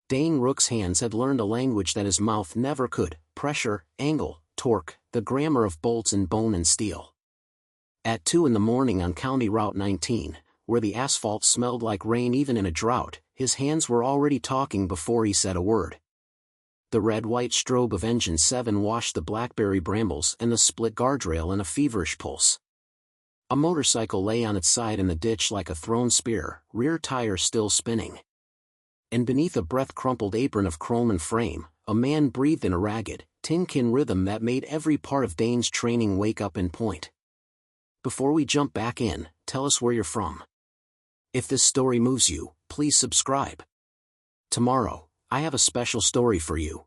Dane Rook's hands had learned a language that his mouth never could: pressure, angle, torque, the grammar of bolts and bone and steel. At 2 in the morning on County Route 19, where the asphalt smelled like rain even in a drought, his hands were already talking before he said a word. The red-white strobe of Engine 7 washed the blackberry brambles and the split guardrail in a feverish pulse. A motorcycle lay on its side in the ditch like a thrown spear, rear tire still spinning. And beneath a breath-crumpled apron of chrome and frame, a man breathed in a ragged, tin-can rhythm that made every part of Dane's training wake up and point. Before we jump back in, tell us where you're from. If this story moves you, please subscribe. Tomorrow, I have a special story for you.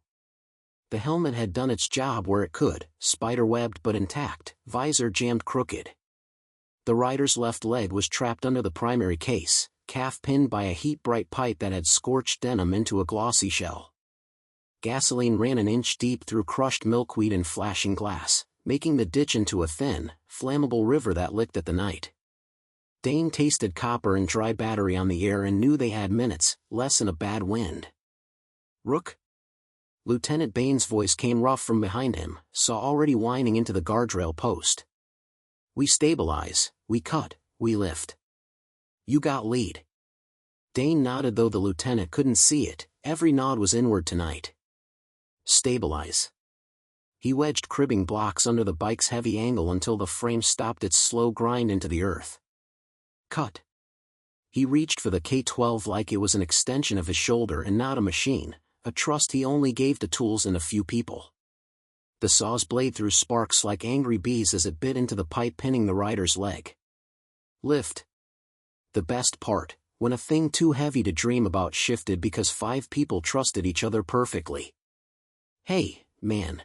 The helmet had done its job where it could, spider-webbed but intact, visor jammed crooked. The rider's left leg was trapped under the primary case, calf pinned by a heat-bright pipe that had scorched denim into a glossy shell. Gasoline ran an inch deep through crushed milkweed and flashing glass, making the ditch into a thin, flammable river that licked at the night. Dane tasted copper and dry battery on the air and knew they had minutes, less in a bad wind. "Rook?" Lieutenant Bain's voice came rough from behind him, saw already winding into the guardrail post. "We stabilize, we cut, we lift. You got lead." Dane nodded, though the lieutenant couldn't see it. Every nod was inward tonight. Stabilize. He wedged cribbing blocks under the bike's heavy angle until the frame stopped its slow grind into the earth. Cut. He reached for the K-12 like it was an extension of his shoulder and not a machine, a trust he only gave to tools and a few people. The saw's blade threw sparks like angry bees as it bit into the pipe pinning the rider's leg. Lift. The best part, when a thing too heavy to dream about shifted because 5 people trusted each other perfectly. "Hey, man."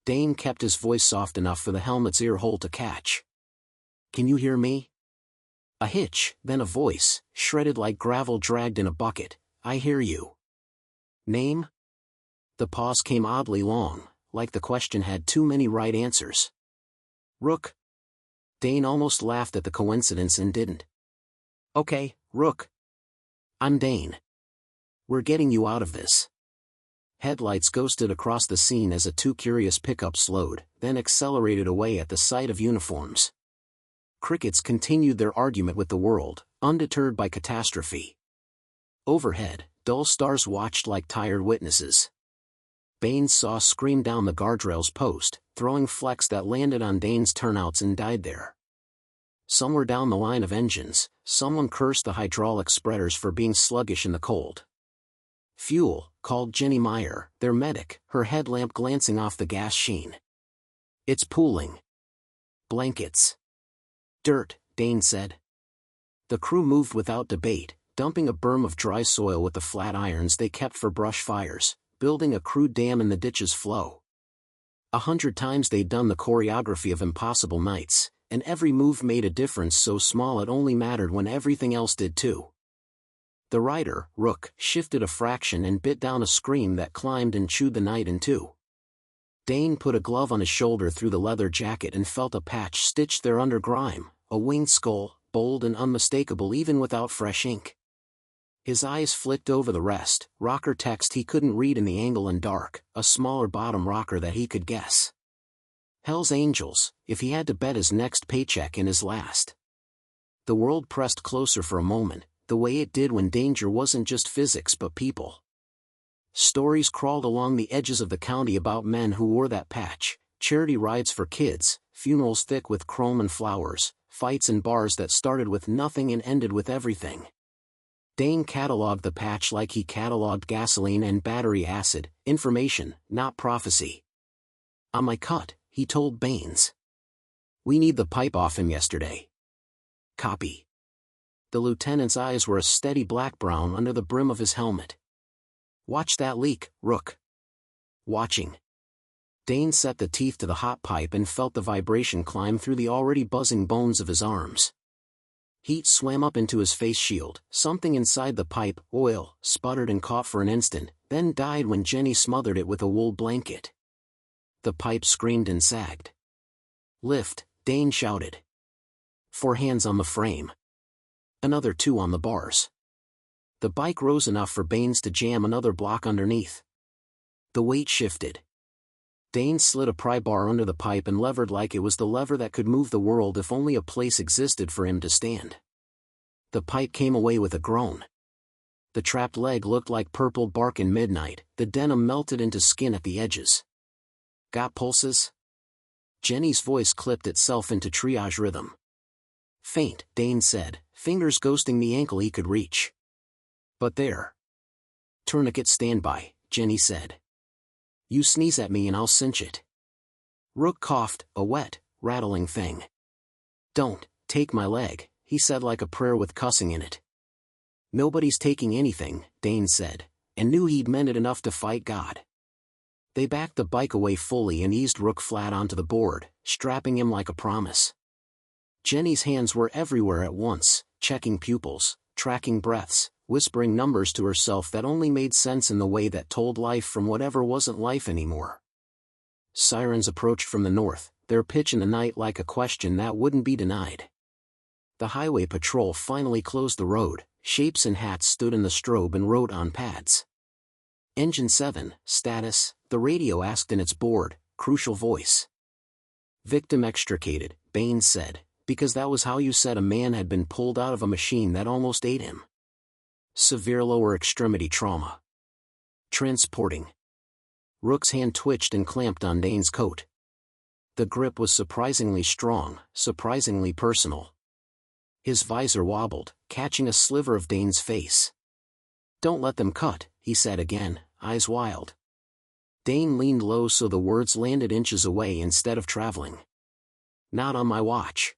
Dane kept his voice soft enough for the helmet's ear hole to catch. "Can you hear me?" A hitch, then a voice, shredded like gravel dragged in a bucket. "I hear you." "Name?" The pause came oddly long, like the question had too many right answers. "Rook." Dane almost laughed at the coincidence and didn't. "Okay, Rook. I'm Dane. We're getting you out of this." Headlights ghosted across the scene as a too-curious pickup slowed, then accelerated away at the sight of uniforms. Crickets continued their argument with the world, undeterred by catastrophe. Overhead, dull stars watched like tired witnesses. Bain's saw screamed down the guardrail's post, throwing flecks that landed on Dane's turnouts and died there. Somewhere down the line of engines, someone cursed the hydraulic spreaders for being sluggish in the cold. "Fuel," called Jenny Meyer, their medic, her headlamp glancing off the gas sheen. "It's pooling." "Blankets." "Dirt," Dane said. The crew moved without debate, dumping a berm of dry soil with the flat irons they kept for brush fires, building a crude dam in the ditch's flow. 100 times they'd done the choreography of impossible nights, and every move made a difference so small it only mattered when everything else did too. The rider, Rook, shifted a fraction and bit down a scream that climbed and chewed the night in two. Dane put a glove on his shoulder through the leather jacket and felt a patch stitched there under grime, a winged skull, bold and unmistakable even without fresh ink. His eyes flicked over the rest, rocker text he couldn't read in the angle and dark, a smaller bottom rocker that he could guess. Hell's Angels, if he had to bet his next paycheck and his last. The world pressed closer for a moment, the way it did when danger wasn't just physics but people. Stories crawled along the edges of the county about men who wore that patch, charity rides for kids, funerals thick with chrome and flowers, fights in bars that started with nothing and ended with everything. Dane cataloged the patch like he cataloged gasoline and battery acid, information, not prophecy. "On my cut," he told Baines. "We need the pipe off him yesterday." "Copy." The lieutenant's eyes were a steady black-brown under the brim of his helmet. "Watch that leak, Rook." "Watching." Dane set the teeth to the hot pipe and felt the vibration climb through the already buzzing bones of his arms. Heat swam up into his face shield, something inside the pipe, oil, sputtered and caught for an instant, then died when Jenny smothered it with a wool blanket. The pipe screamed and sagged. "Lift," Dane shouted. 4 hands on the frame. Another 2 on the bars. The bike rose enough for Baines to jam another block underneath. The weight shifted. Dane slid a pry bar under the pipe and levered like it was the lever that could move the world if only a place existed for him to stand. The pipe came away with a groan. The trapped leg looked like purple bark in midnight, the denim melted into skin at the edges. Got pulses? Jenny's voice clipped itself into triage rhythm. Faint, Dane said, fingers ghosting the ankle he could reach. But there. Tourniquet standby, Jenny said. You sneeze at me and I'll cinch it. Rook coughed, a wet, rattling thing. Don't take my leg, he said like a prayer with cussing in it. Nobody's taking anything, Dane said, and knew he'd meant it enough to fight God. They backed the bike away fully and eased Rook flat onto the board, strapping him like a promise. Jenny's hands were everywhere at once, checking pupils, tracking breaths, whispering numbers to herself that only made sense in the way that told life from whatever wasn't life anymore. Sirens approached from the north, their pitch in the night like a question that wouldn't be denied. The highway patrol finally closed the road, shapes and hats stood in the strobe and wrote on pads. Engine 7, status, the radio asked in its bored, crucial voice. Victim extricated, Baines said, because that was how you said a man had been pulled out of a machine that almost ate him. Severe lower extremity trauma. Transporting. Rook's hand twitched and clamped on Dane's coat. The grip was surprisingly strong, surprisingly personal. His visor wobbled, catching a sliver of Dane's face. Don't let them cut, he said again, eyes wild. Dane leaned low so the words landed inches away instead of traveling. Not on my watch.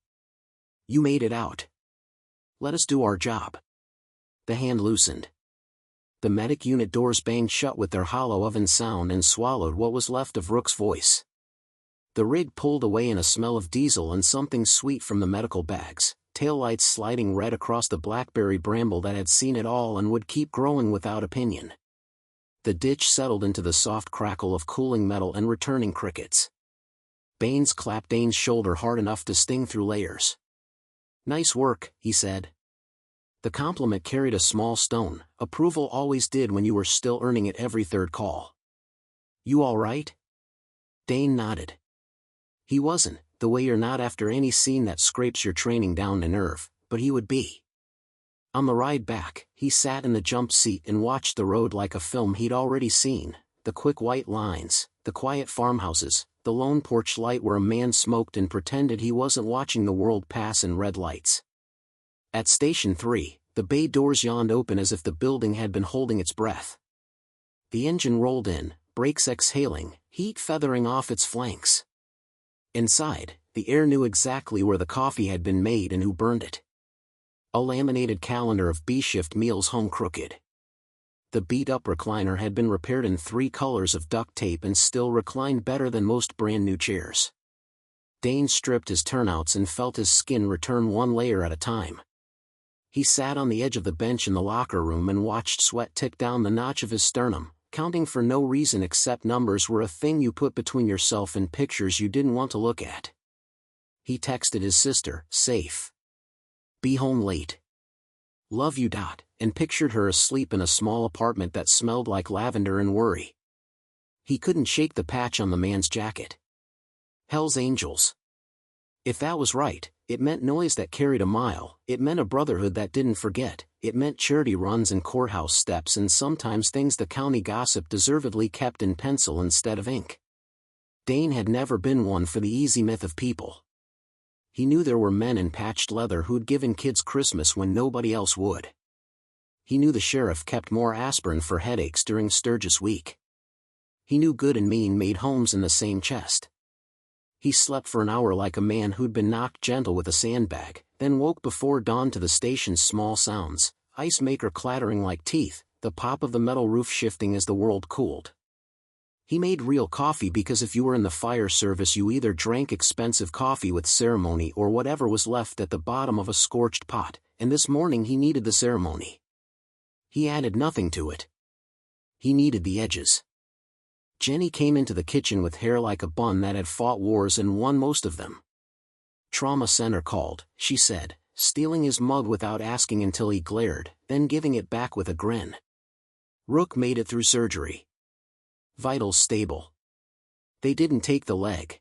You made it out. Let us do our job. The hand loosened. The medic unit doors banged shut with their hollow oven sound and swallowed what was left of Rook's voice. The rig pulled away in a smell of diesel and something sweet from the medical bags, taillights sliding red across the blackberry bramble that had seen it all and would keep growing without opinion. The ditch settled into the soft crackle of cooling metal and returning crickets. Baines clapped Dane's shoulder hard enough to sting through layers. Nice work, he said. The compliment carried a small stone, approval always did when you were still earning it every third call. You all right? Dane nodded. He wasn't, the way you're not after any scene that scrapes your training down to nerve, but he would be. On the ride back, he sat in the jump seat and watched the road like a film he'd already seen, the quick white lines, the quiet farmhouses, the lone porch light where a man smoked and pretended he wasn't watching the world pass in red lights. At Station 3, the bay doors yawned open as if the building had been holding its breath. The engine rolled in, brakes exhaling, heat feathering off its flanks. Inside, the air knew exactly where the coffee had been made and who burned it. A laminated calendar of B-shift meals hung crooked. The beat-up recliner had been repaired in 3 colors of duct tape and still reclined better than most brand-new chairs. Dane stripped his turnouts and felt his skin return one layer at a time. He sat on the edge of the bench in the locker room and watched sweat tick down the notch of his sternum, counting for no reason except numbers were a thing you put between yourself and pictures you didn't want to look at. He texted his sister, safe. Be home late. Love you. And pictured her asleep in a small apartment that smelled like lavender and worry. He couldn't shake the patch on the man's jacket. Hell's Angels. If that was right, it meant noise that carried a mile, it meant a brotherhood that didn't forget, it meant charity runs and courthouse steps and sometimes things the county gossip deservedly kept in pencil instead of ink. Dane had never been one for the easy myth of people. He knew there were men in patched leather who'd given kids Christmas when nobody else would. He knew the sheriff kept more aspirin for headaches during Sturgis week. He knew good and mean made homes in the same chest. He slept for an hour like a man who'd been knocked gentle with a sandbag, then woke before dawn to the station's small sounds, ice maker clattering like teeth, the pop of the metal roof shifting as the world cooled. He made real coffee because if you were in the fire service you either drank expensive coffee with ceremony or whatever was left at the bottom of a scorched pot, and this morning he needed the ceremony. He added nothing to it. He needed the edges. Jenny came into the kitchen with hair like a bun that had fought wars and won most of them. Trauma Center called, she said, stealing his mug without asking until he glared, then giving it back with a grin. Rook made it through surgery. Vitals stable. They didn't take the leg.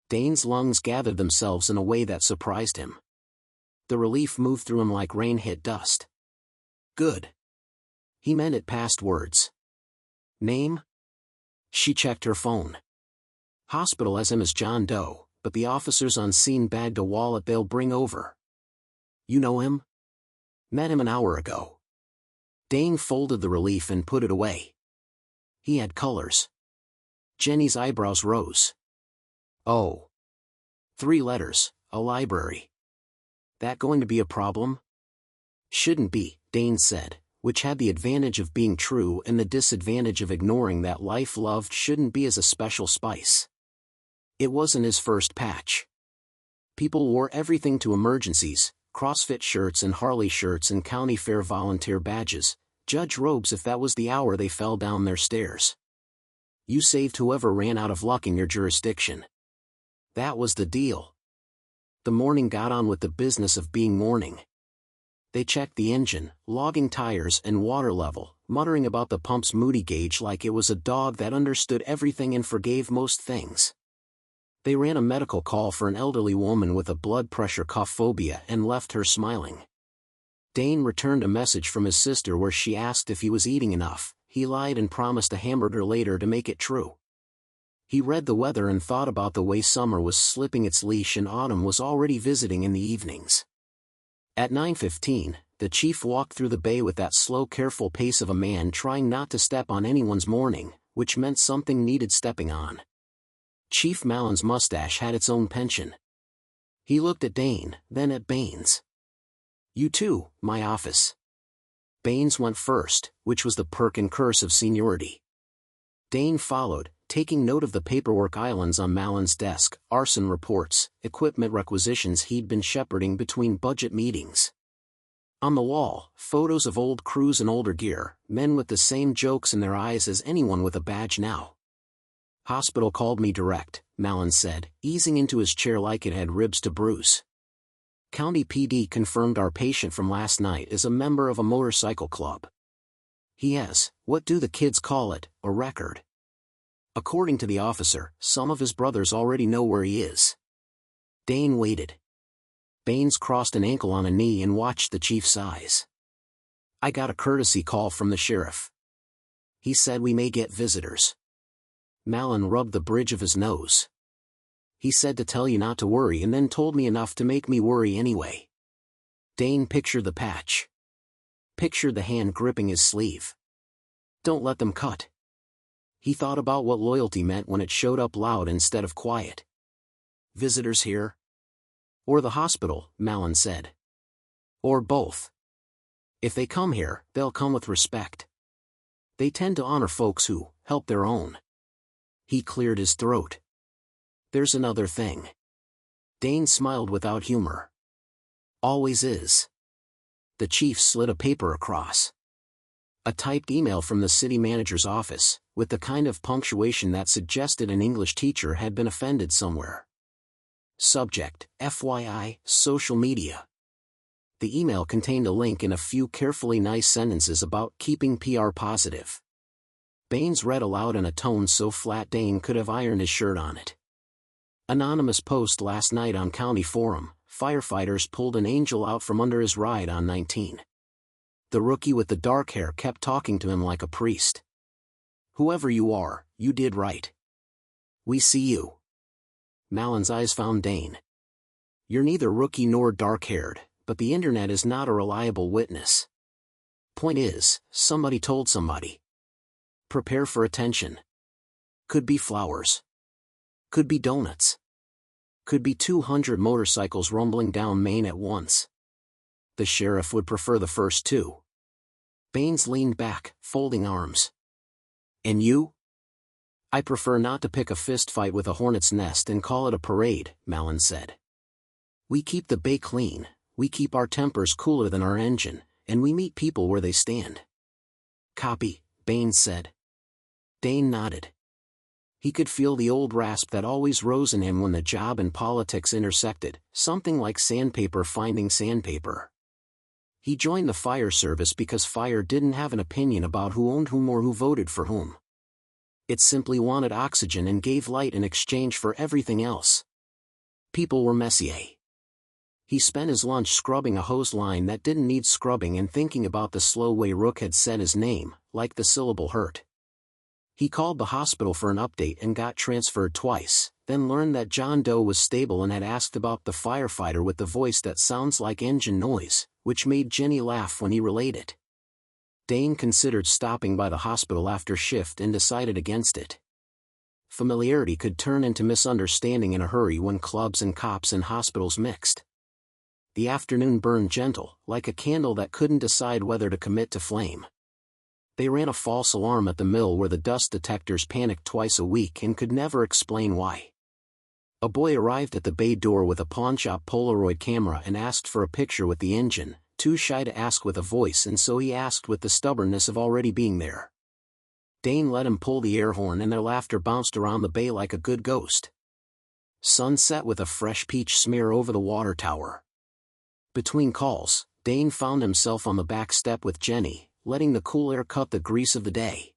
Dane's lungs gathered themselves in a way that surprised him. The relief moved through him like rain hit dust. Good. He meant it past words. Name? She checked her phone. Hospital as him as John Doe, but the officers on scene bagged a wallet they'll bring over. You know him? Met him an hour ago. Dane folded the relief and put it away. He had colors. Jenny's eyebrows rose. Oh. 3 letters, a library. That going to be a problem? Shouldn't be, Dane said, which had the advantage of being true and the disadvantage of ignoring that life loved shouldn't be as a special spice. It wasn't his first patch. People wore everything to emergencies, CrossFit shirts and Harley shirts and county fair volunteer badges, judge robes if that was the hour they fell down their stairs. You saved whoever ran out of luck in your jurisdiction. That was the deal. The morning got on with the business of being morning. They checked the engine, logging tires and water level, muttering about the pump's moody gauge like it was a dog that understood everything and forgave most things. They ran a medical call for an elderly woman with a blood pressure cuff phobia and left her smiling. Dane returned a message from his sister where she asked if he was eating enough. He lied and promised a hamburger later to make it true. He read the weather and thought about the way summer was slipping its leash and autumn was already visiting in the evenings. At 9:15, the chief walked through the bay with that slow careful pace of a man trying not to step on anyone's morning, which meant something needed stepping on. Chief Mallon's mustache had its own penchant. He looked at Dane, then at Baines. You too, my office. Baines went first, which was the perk and curse of seniority. Dane followed, taking note of the paperwork islands on Mallon's desk, arson reports, equipment requisitions he'd been shepherding between budget meetings. On the wall, photos of old crews and older gear, men with the same jokes in their eyes as anyone with a badge now. Hospital called me direct, Mallon said, easing into his chair like it had ribs to bruise. County PD confirmed our patient from last night is a member of a motorcycle club. He has, what do the kids call it, a record. According to the officer, some of his brothers already know where he is. Dane waited. Baines crossed an ankle on a knee and watched the chief's eyes. I got a courtesy call from the sheriff. He said we may get visitors. Mallon rubbed the bridge of his nose. He said to tell you not to worry and then told me enough to make me worry anyway. Dane pictured the patch. Pictured the hand gripping his sleeve. Don't let them cut. He thought about what loyalty meant when it showed up loud instead of quiet. Visitors here? Or the hospital, Mallon said. Or both. If they come here, they'll come with respect. They tend to honor folks who help their own. He cleared his throat. There's another thing. Dane smiled without humor. Always is. The chief slid a paper across. A typed email from the city manager's office, with the kind of punctuation that suggested an English teacher had been offended somewhere. Subject, FYI, social media. The email contained a link and a few carefully nice sentences about keeping PR positive. Baines read aloud in a tone so flat Dane could have ironed his shirt on it. Anonymous post last night on County Forum, firefighters pulled an angel out from under his ride on 19. The rookie with the dark hair kept talking to him like a priest. Whoever you are, you did right. We see you. Mallon's eyes found Dane. You're neither rookie nor dark-haired, but the internet is not a reliable witness. Point is, somebody told somebody. Prepare for attention. Could be flowers. Could be donuts. Could be 200 motorcycles rumbling down Main at once. The sheriff would prefer the first two. Baines leaned back, folding arms. And you? I prefer not to pick a fist fight with a hornet's nest and call it a parade, Mallon said. We keep the bay clean, we keep our tempers cooler than our engine, and we meet people where they stand. Copy, Baines said. Dane nodded. He could feel the old rasp that always rose in him when the job and politics intersected, something like sandpaper finding sandpaper. He joined the fire service because fire didn't have an opinion about who owned whom or who voted for whom. It simply wanted oxygen and gave light in exchange for everything else. People were Messier. He spent his lunch scrubbing a hose line that didn't need scrubbing and thinking about the slow way Rook had said his name, like the syllable hurt. He called the hospital for an update and got transferred twice, then learned that John Doe was stable and had asked about the firefighter with the voice that sounds like engine noise, which made Jenny laugh when he relayed it. Dane considered stopping by the hospital after shift and decided against it. Familiarity could turn into misunderstanding in a hurry when clubs and cops and hospitals mixed. The afternoon burned gentle, like a candle that couldn't decide whether to commit to flame. They ran a false alarm at the mill where the dust detectors panicked twice a week and could never explain why. A boy arrived at the bay door with a pawnshop Polaroid camera and asked for a picture with the engine, too shy to ask with a voice, and so he asked with the stubbornness of already being there. Dane let him pull the air horn and their laughter bounced around the bay like a good ghost. Sun set with a fresh peach smear over the water tower. Between calls, Dane found himself on the back step with Jenny, letting the cool air cut the grease of the day.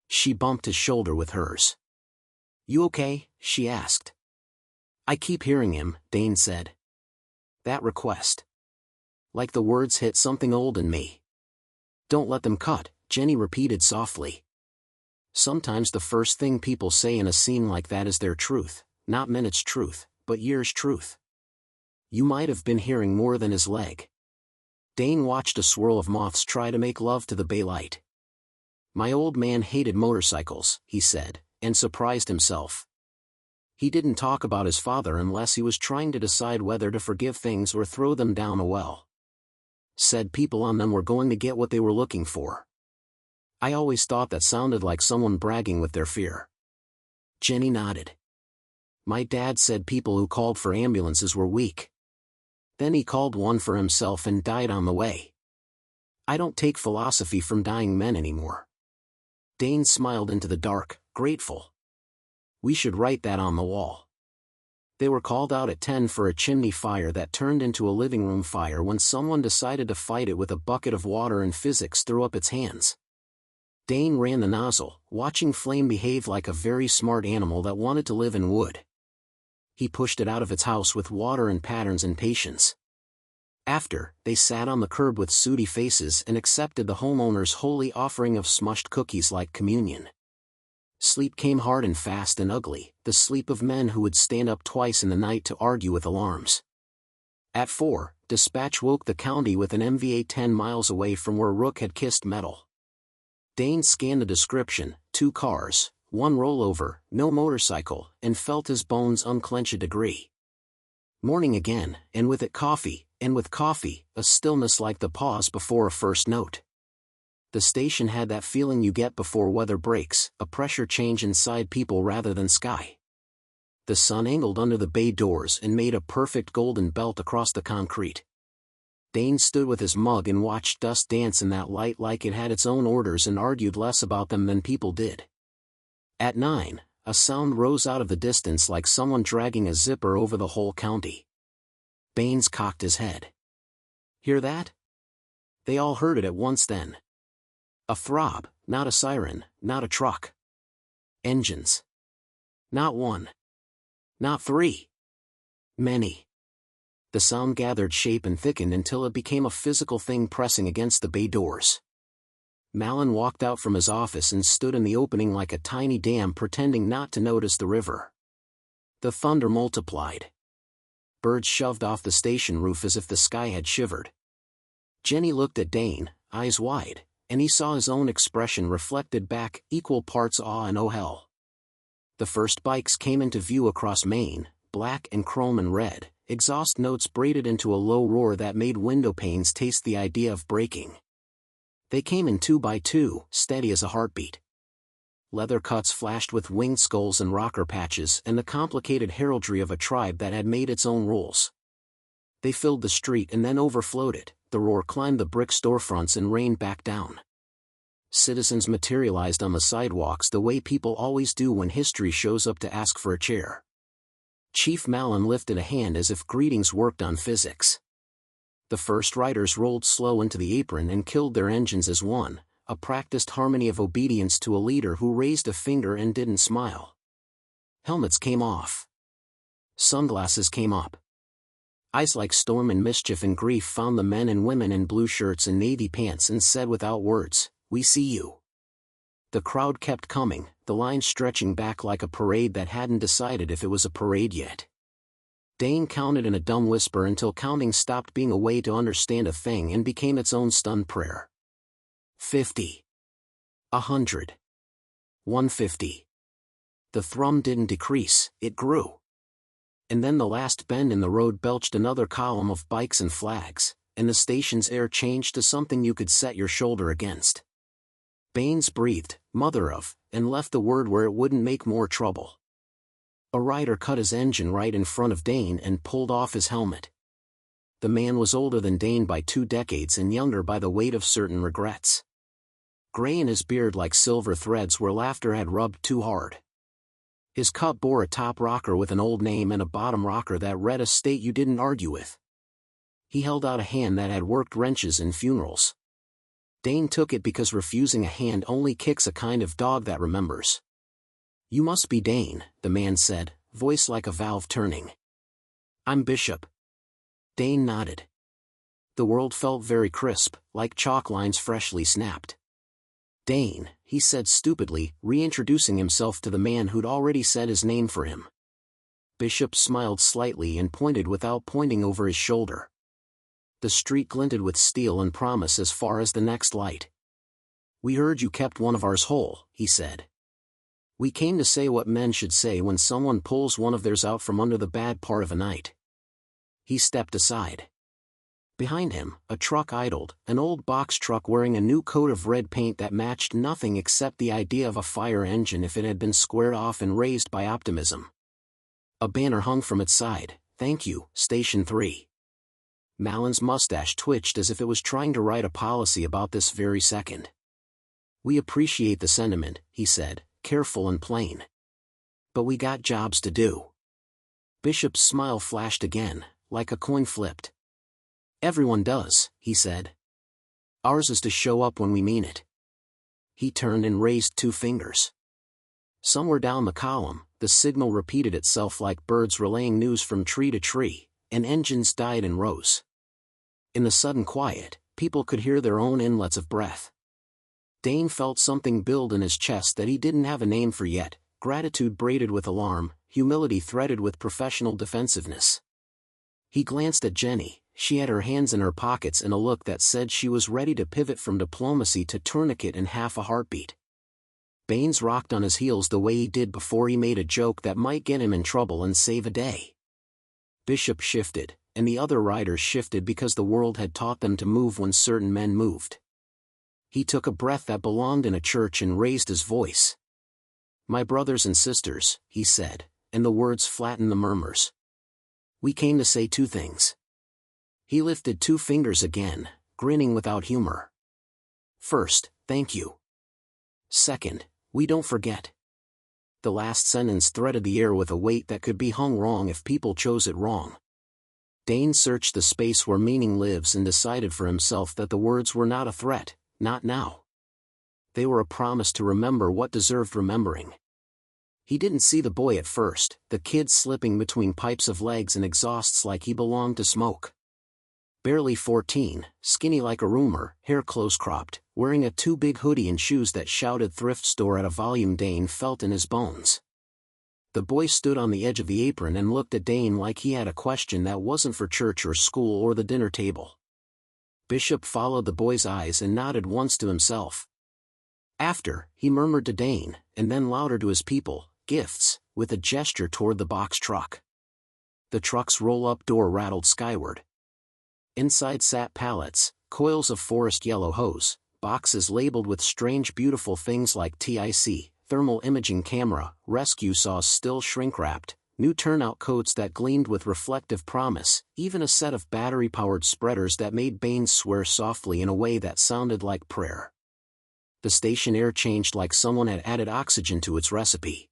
She bumped his shoulder with hers. "You okay?" she asked. "I keep hearing him," Dane said. That request. Like the words hit something old in me. "Don't let them cut," Jenny repeated softly. Sometimes the first thing people say in a scene like that is their truth, not minutes' truth, but years' truth. You might have been hearing more than his leg. Dane watched a swirl of moths try to make love to the bay light. "My old man hated motorcycles," he said, and surprised himself. He didn't talk about his father unless he was trying to decide whether to forgive things or throw them down a well. Said people on them were going to get what they were looking for. I always thought that sounded like someone bragging with their fear. Jenny nodded. My dad said people who called for ambulances were weak. Then he called one for himself and died on the way. I don't take philosophy from dying men anymore. Dane smiled into the dark, grateful. We should write that on the wall. They were called out at 10 for a chimney fire that turned into a living room fire when someone decided to fight it with a bucket of water and physics threw up its hands. Dane ran the nozzle, watching flame behave like a very smart animal that wanted to live in wood. He pushed it out of its house with water and patterns and patience. After, they sat on the curb with sooty faces and accepted the homeowner's holy offering of smushed cookies like communion. Sleep came hard and fast and ugly, the sleep of men who would stand up twice in the night to argue with alarms. At 4, dispatch woke the county with an MVA 10 miles away from where Rook had kissed metal. Dane scanned the description, 2 cars, 1 rollover, no motorcycle, and felt his bones unclench a degree. Morning again, and with it coffee, and with coffee, a stillness like the pause before a first note. The station had that feeling you get before weather breaks, a pressure change inside people rather than sky. The sun angled under the bay doors and made a perfect golden belt across the concrete. Dane stood with his mug and watched dust dance in that light like it had its own orders and argued less about them than people did. At 9, a sound rose out of the distance like someone dragging a zipper over the whole county. Baines cocked his head. Hear that? They all heard it at once then. A throb, not a siren, not a truck. Engines. Not 1. Not 3. Many. The sound gathered shape and thickened until it became a physical thing pressing against the bay doors. Malin walked out from his office and stood in the opening like a tiny dam pretending not to notice the river. The thunder multiplied. Birds shoved off the station roof as if the sky had shivered. Jenny looked at Dane, eyes wide, and he saw his own expression reflected back, equal parts awe and oh hell. The first bikes came into view across Maine, black and chrome and red, exhaust notes braided into a low roar that made window panes taste the idea of breaking. They came in 2 by 2, steady as a heartbeat. Leather cuts flashed with winged skulls and rocker patches and the complicated heraldry of a tribe that had made its own rules. They filled the street and then overflowed it, the roar climbed the brick storefronts and rained back down. Citizens materialized on the sidewalks the way people always do when history shows up to ask for a chair. Chief Mallon lifted a hand as if greetings worked on physics. The first riders rolled slow into the apron and killed their engines as one, a practiced harmony of obedience to a leader who raised a finger and didn't smile. Helmets came off. Sunglasses came up. Eyes like storm and mischief and grief found the men and women in blue shirts and navy pants and said without words, "We see you." The crowd kept coming, the line stretching back like a parade that hadn't decided if it was a parade yet. Dane counted in a dumb whisper until counting stopped being a way to understand a thing and became its own stunned prayer. 50. 100. 150. The thrum didn't decrease, it grew. And then the last bend in the road belched another column of bikes and flags, and the station's air changed to something you could set your shoulder against. Baines breathed, "Mother of," and left the word where it wouldn't make more trouble. A rider cut his engine right in front of Dane and pulled off his helmet. The man was older than Dane by 2 decades and younger by the weight of certain regrets. Gray in his beard like silver threads where laughter had rubbed too hard. His cup bore a top rocker with an old name and a bottom rocker that read a state you didn't argue with. He held out a hand that had worked wrenches in funerals. Dane took it because refusing a hand only kicks a kind of dog that remembers. "You must be Dane," the man said, voice like a valve turning. "I'm Bishop." Dane nodded. The world felt very crisp, like chalk lines freshly snapped. "Dane," he said stupidly, reintroducing himself to the man who'd already said his name for him. Bishop smiled slightly and pointed without pointing over his shoulder. The street glinted with steel and promise as far as the next light. "We heard you kept one of ours whole," he said. "We came to say what men should say when someone pulls one of theirs out from under the bad part of a night." He stepped aside. Behind him, a truck idled, an old box truck wearing a new coat of red paint that matched nothing except the idea of a fire engine if it had been squared off and raised by optimism. A banner hung from its side, "Thank you, Station 3. Mallon's mustache twitched as if it was trying to write a policy about this very second. "We appreciate the sentiment," he said, careful and plain. "But we got jobs to do." Bishop's smile flashed again, like a coin flipped. "Everyone does," he said. "Ours is to show up when we mean it." He turned and raised 2 fingers. Somewhere down the column, the signal repeated itself like birds relaying news from tree to tree, and engines died and rose. In the sudden quiet, people could hear their own inlets of breath. Dane felt something build in his chest that he didn't have a name for yet, gratitude braided with alarm, humility threaded with professional defensiveness. He glanced at Jenny. She had her hands in her pockets in a look that said she was ready to pivot from diplomacy to tourniquet in half a heartbeat. Baines rocked on his heels the way he did before he made a joke that might get him in trouble and save a day. Bishop shifted, and the other riders shifted because the world had taught them to move when certain men moved. He took a breath that belonged in a church and raised his voice. "My brothers and sisters," he said, and the words flattened the murmurs. "We came to say 2 things. He lifted 2 fingers again, grinning without humor. "First, thank you. Second, we don't forget." The last sentence threaded the air with a weight that could be hung wrong if people chose it wrong. Dane searched the space where meaning lives and decided for himself that the words were not a threat, not now. They were a promise to remember what deserved remembering. He didn't see the boy at first, the kid slipping between pipes of legs and exhausts like he belonged to smoke. Barely 14, skinny like a roomer, hair close-cropped, wearing a too big hoodie and shoes that shouted thrift store at a volume Dane felt in his bones. The boy stood on the edge of the apron and looked at Dane like he had a question that wasn't for church or school or the dinner table. Bishop followed the boy's eyes and nodded once to himself. After, he murmured to Dane, and then louder to his people, "Gifts," with a gesture toward the box truck. The truck's roll-up door rattled skyward. Inside sat pallets, coils of forest yellow hose, boxes labeled with strange beautiful things like TIC, thermal imaging camera, rescue saws still shrink-wrapped, new turnout coats that gleamed with reflective promise, even a set of battery-powered spreaders that made Baines swear softly in a way that sounded like prayer. The station air changed like someone had added oxygen to its recipe.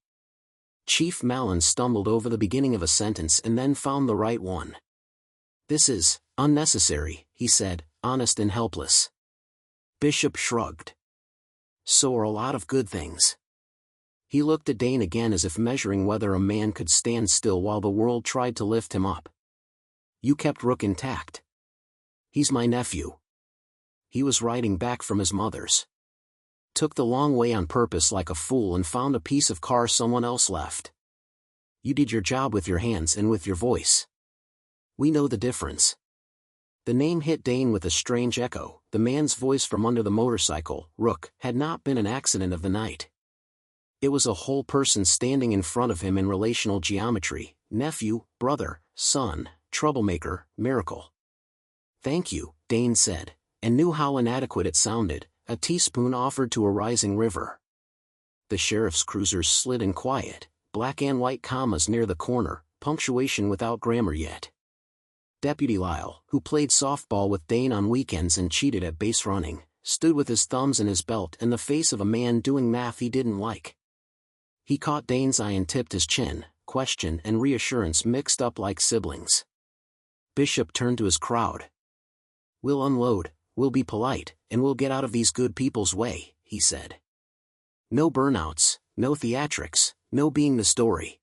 Chief Mallon stumbled over the beginning of a sentence and then found the right one. "This is unnecessary," he said, honest and helpless. Bishop shrugged. "So are a lot of good things." He looked at Dane again as if measuring whether a man could stand still while the world tried to lift him up. "You kept Rook intact." "He's my nephew." He was riding back from his mother's. "Took the long way on purpose like a fool and found a piece of car someone else left. You did your job with your hands and with your voice. We know the difference." The name hit Dane with a strange echo. The man's voice from under the motorcycle, Rook, had not been an accident of the night. It was a whole person standing in front of him in relational geometry: nephew, brother, son, troublemaker, miracle. "Thank you," Dane said, and knew how inadequate it sounded, a teaspoon offered to a rising river. The sheriff's cruisers slid in quiet, black and white commas near the corner, punctuation without grammar yet. Deputy Lyle, who played softball with Dane on weekends and cheated at base running, stood with his thumbs in his belt and the face of a man doing math he didn't like. He caught Dane's eye and tipped his chin, question and reassurance mixed up like siblings. Bishop turned to his crowd. "We'll unload, we'll be polite, and we'll get out of these good people's way," he said. "No burnouts, no theatrics, no being the story."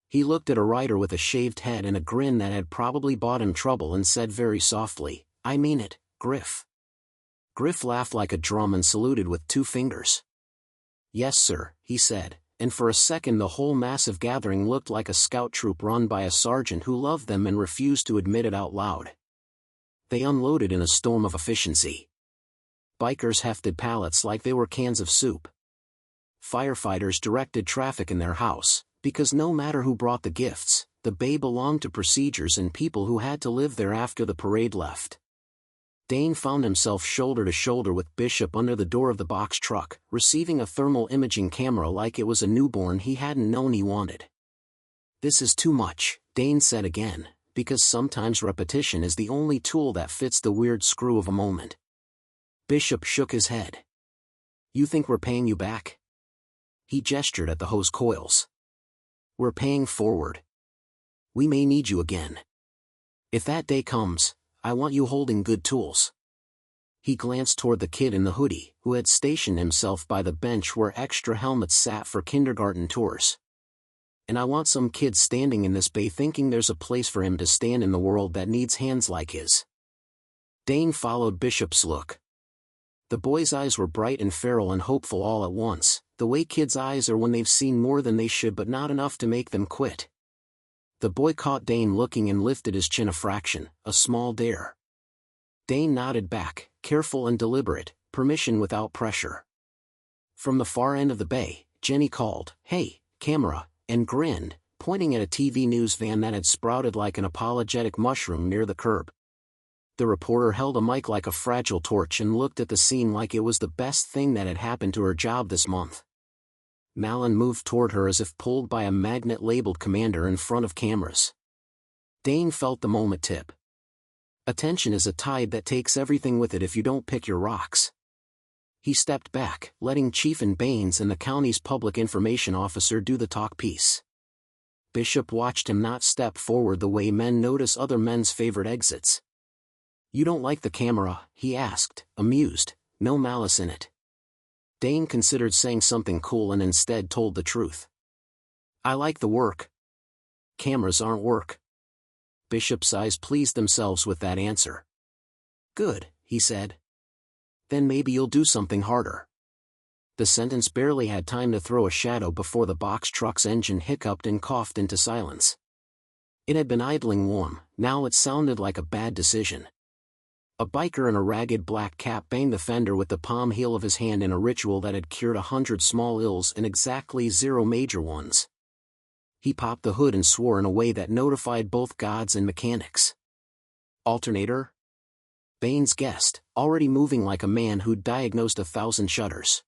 He looked at a rider with a shaved head and a grin that had probably bought him trouble and said very softly, "I mean it, Griff." Griff laughed like a drum and saluted with 2 fingers. "Yes sir," he said, and for a second the whole massive gathering looked like a scout troop run by a sergeant who loved them and refused to admit it out loud. They unloaded in a storm of efficiency. Bikers hefted pallets like they were cans of soup. Firefighters directed traffic in their house, because no matter who brought the gifts, the bay belonged to procedures and people who had to live there after the parade left. Dane found himself shoulder to shoulder with Bishop under the door of the box truck, receiving a thermal imaging camera like it was a newborn he hadn't known he wanted. "This is too much," Dane said again, because sometimes repetition is the only tool that fits the weird screw of a moment. Bishop shook his head. "You think we're paying you back?" He gestured at the hose coils. "We're paying forward. We may need you again. If that day comes, I want you holding good tools." He glanced toward the kid in the hoodie, who had stationed himself by the bench where extra helmets sat for kindergarten tours. "And I want some kid standing in this bay thinking there's a place for him to stand in the world that needs hands like his." Dane followed Bishop's look. The boy's eyes were bright and feral and hopeful all at once, the way kids' eyes are when they've seen more than they should but not enough to make them quit. The boy caught Dane looking and lifted his chin a fraction, a small dare. Dane nodded back, careful and deliberate, permission without pressure. From the far end of the bay, Jenny called, "Hey, camera," and grinned, pointing at a TV news van that had sprouted like an apologetic mushroom near the curb. The reporter held a mic like a fragile torch and looked at the scene like it was the best thing that had happened to her job this month. Mallon moved toward her as if pulled by a magnet labeled Commander in front of cameras. Dane felt the moment tip. Attention is a tide that takes everything with it if you don't pick your rocks. He stepped back, letting Chief and Baines and the county's public information officer do the talk piece. Bishop watched him not step forward the way men notice other men's favorite exits. "You don't like the camera?" he asked, amused, no malice in it. Dane considered saying something cool and instead told the truth. "I like the work." "Cameras aren't work." Bishop's eyes pleased themselves with that answer. "Good," he said. "Then maybe you'll do something harder." The sentence barely had time to throw a shadow before the box truck's engine hiccuped and coughed into silence. It had been idling warm, now it sounded like a bad decision. A biker in a ragged black cap banged the fender with the palm heel of his hand in a ritual that had cured 100 small ills and exactly 0 major ones. He popped the hood and swore in a way that notified both gods and mechanics. "Alternator?" Baines guessed, already moving like a man who'd diagnosed 1,000 shutters.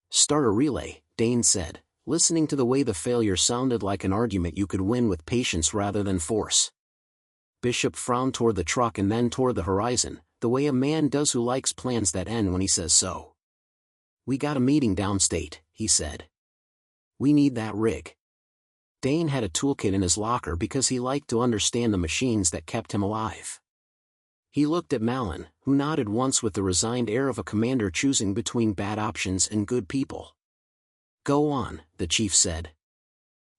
"Start a relay," Dane said, listening to the way the failure sounded like an argument you could win with patience rather than force. Bishop frowned toward the truck and then toward the horizon, the way a man does who likes plans that end when he says so. "We got a meeting downstate," he said. "We need that rig." Dane had a toolkit in his locker because he liked to understand the machines that kept him alive. He looked at Malin, who nodded once with the resigned air of a commander choosing between bad options and good people. "Go on," the chief said.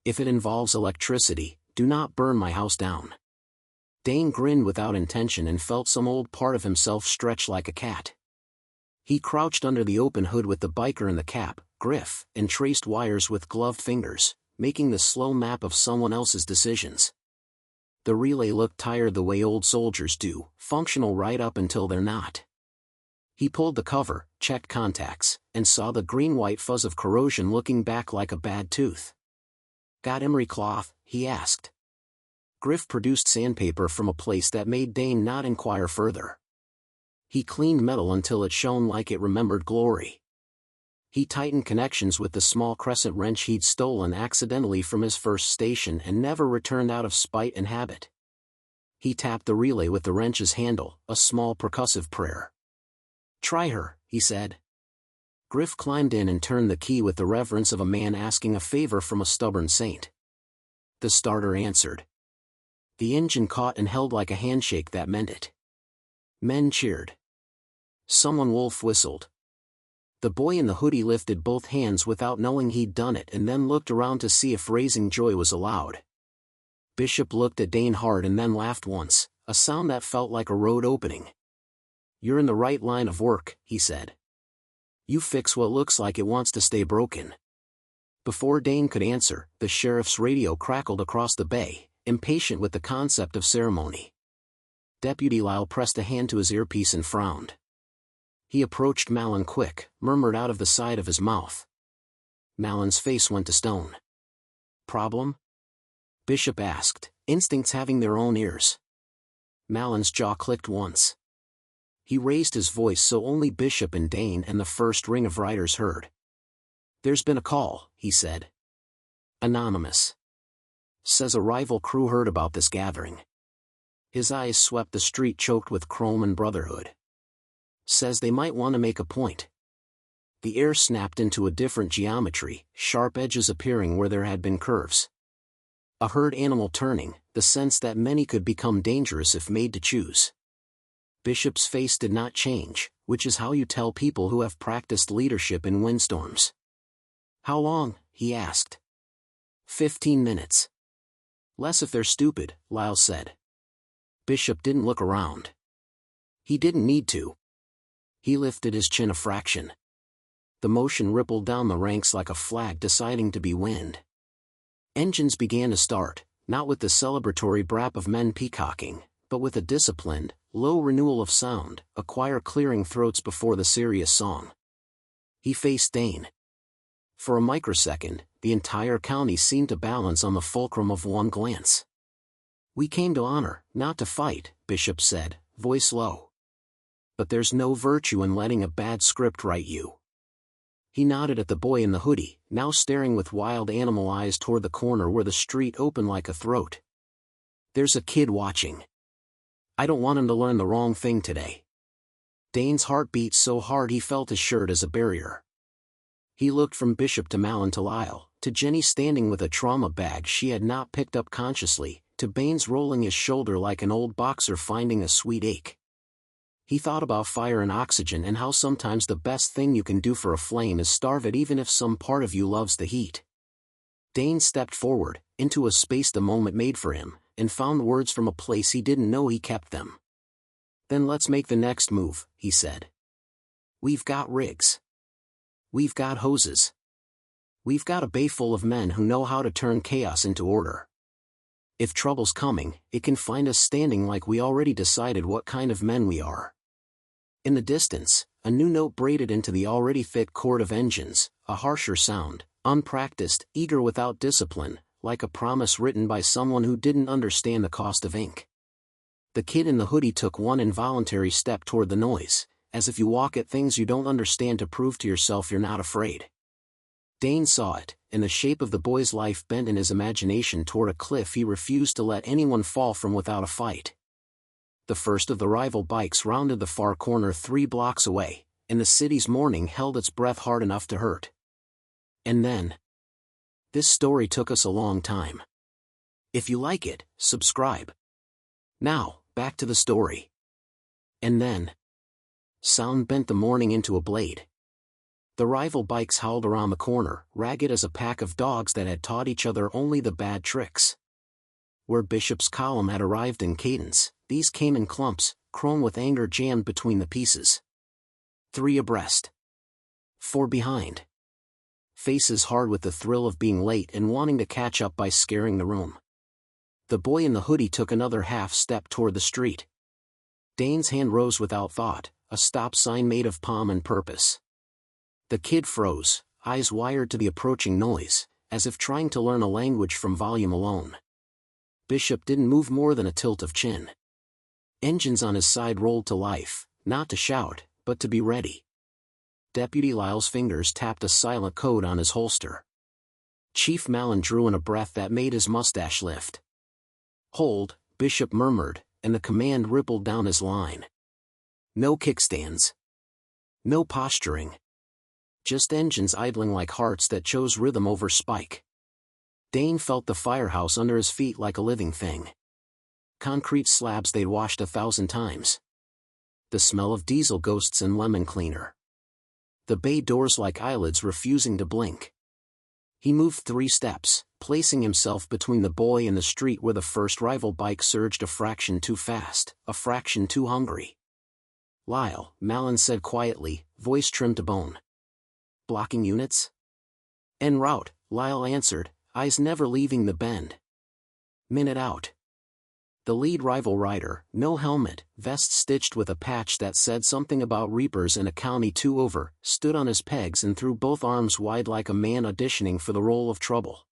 "If it involves electricity, do not burn my house down." Dane grinned without intention and felt some old part of himself stretch like a cat. He crouched under the open hood with the biker in the cap, Griff, and traced wires with gloved fingers, making the slow map of someone else's decisions. The relay looked tired the way old soldiers do, functional right up until they're not. He pulled the cover, checked contacts, and saw the green-white fuzz of corrosion looking back like a bad tooth. "Got emery cloth?" he asked. Griff produced sandpaper from a place that made Dane not inquire further. He cleaned metal until it shone like it remembered glory. He tightened connections with the small crescent wrench he'd stolen accidentally from his first station and never returned out of spite and habit. He tapped the relay with the wrench's handle, a small percussive prayer. "Try her," he said. Griff climbed in and turned the key with the reverence of a man asking a favor from a stubborn saint. The starter answered. The engine caught and held like a handshake that meant it. Men cheered. Someone wolf whistled. The boy in the hoodie lifted both hands without knowing he'd done it and then looked around to see if raising joy was allowed. Bishop looked at Dane hard and then laughed once, a sound that felt like a road opening. "You're in the right line of work," he said. "You fix what looks like it wants to stay broken." Before Dane could answer, the sheriff's radio crackled across the bay, impatient with the concept of ceremony. Deputy Lyle pressed a hand to his earpiece and frowned. He approached Malin quick, murmured out of the side of his mouth. Malin's face went to stone. "Problem?" Bishop asked, instincts having their own ears. Malin's jaw clicked once. He raised his voice so only Bishop and Dane and the first ring of riders heard. "There's been a call," he said. "Anonymous. Says a rival crew heard about this gathering." His eyes swept the street choked with chrome and brotherhood. "Says they might want to make a point." The air snapped into a different geometry, sharp edges appearing where there had been curves. A herd animal turning, the sense that many could become dangerous if made to choose. Bishop's face did not change, which is how you tell people who have practiced leadership in windstorms. "How long?" he asked. 15 minutes. "Less if they're stupid," Lyle said. Bishop didn't look around. He didn't need to. He lifted his chin a fraction. The motion rippled down the ranks like a flag deciding to be wind. Engines began to start, not with the celebratory brap of men peacocking, but with a disciplined, low renewal of sound, a choir clearing throats before the serious song. He faced Dane. For a microsecond, the entire county seemed to balance on the fulcrum of one glance. "We came to honor, not to fight," Bishop said, voice low. "But there's no virtue in letting a bad script write you." He nodded at the boy in the hoodie, now staring with wild animal eyes toward the corner where the street opened like a throat. "There's a kid watching. I don't want him to learn the wrong thing today." Dane's heart beat so hard he felt his shirt as a barrier. He looked from Bishop to Malin to Lyle, to Jenny standing with a trauma bag she had not picked up consciously, to Baines rolling his shoulder like an old boxer finding a sweet ache. He thought about fire and oxygen and how sometimes the best thing you can do for a flame is starve it even if some part of you loves the heat. Dane stepped forward, into a space the moment made for him, and found words from a place he didn't know he kept them. "Then let's make the next move," he said. "We've got rigs. We've got hoses. We've got a bay full of men who know how to turn chaos into order. If trouble's coming, it can find us standing like we already decided what kind of men we are." In the distance, a new note braided into the already thick cord of engines, a harsher sound, unpracticed, eager without discipline, like a promise written by someone who didn't understand the cost of ink. The kid in the hoodie took one involuntary step toward the noise, as if you walk at things you don't understand to prove to yourself you're not afraid. Dane saw it, and the shape of the boy's life bent in his imagination toward a cliff he refused to let anyone fall from without a fight. The first of the rival bikes rounded the far corner 3 blocks away, and the city's morning held its breath hard enough to hurt. And then. This story took us a long time. If you like it, subscribe. Now, back to the story. And then. Sound bent the morning into a blade. The rival bikes howled around the corner, ragged as a pack of dogs that had taught each other only the bad tricks. Where Bishop's column had arrived in cadence, these came in clumps, chrome with anger jammed between the pieces. 3 abreast. 4 behind. Faces hard with the thrill of being late and wanting to catch up by scaring the room. The boy in the hoodie took another half step toward the street. Dane's hand rose without thought, a stop sign made of palm and purpose. The kid froze, eyes wired to the approaching noise, as if trying to learn a language from volume alone. Bishop didn't move more than a tilt of chin. Engines on his side rolled to life, not to shout, but to be ready. Deputy Lyle's fingers tapped a silent code on his holster. Chief Mallon drew in a breath that made his mustache lift. "Hold," Bishop murmured, and the command rippled down his line. No kickstands. No posturing. Just engines idling like hearts that chose rhythm over spike. Dane felt the firehouse under his feet like a living thing. Concrete slabs they'd washed 1,000 times. The smell of diesel ghosts and lemon cleaner. The bay doors like eyelids refusing to blink. He moved 3 steps, placing himself between the boy and the street where the first rival bike surged a fraction too fast, a fraction too hungry. "Lyle," Mallon said quietly, voice trimmed to bone. "Blocking units?" "En route," Lyle answered, eyes never leaving the bend. "Minute out." The lead rival rider, no helmet, vest stitched with a patch that said something about Reapers in a county 2 over, stood on his pegs and threw both arms wide like a man auditioning for the role of trouble.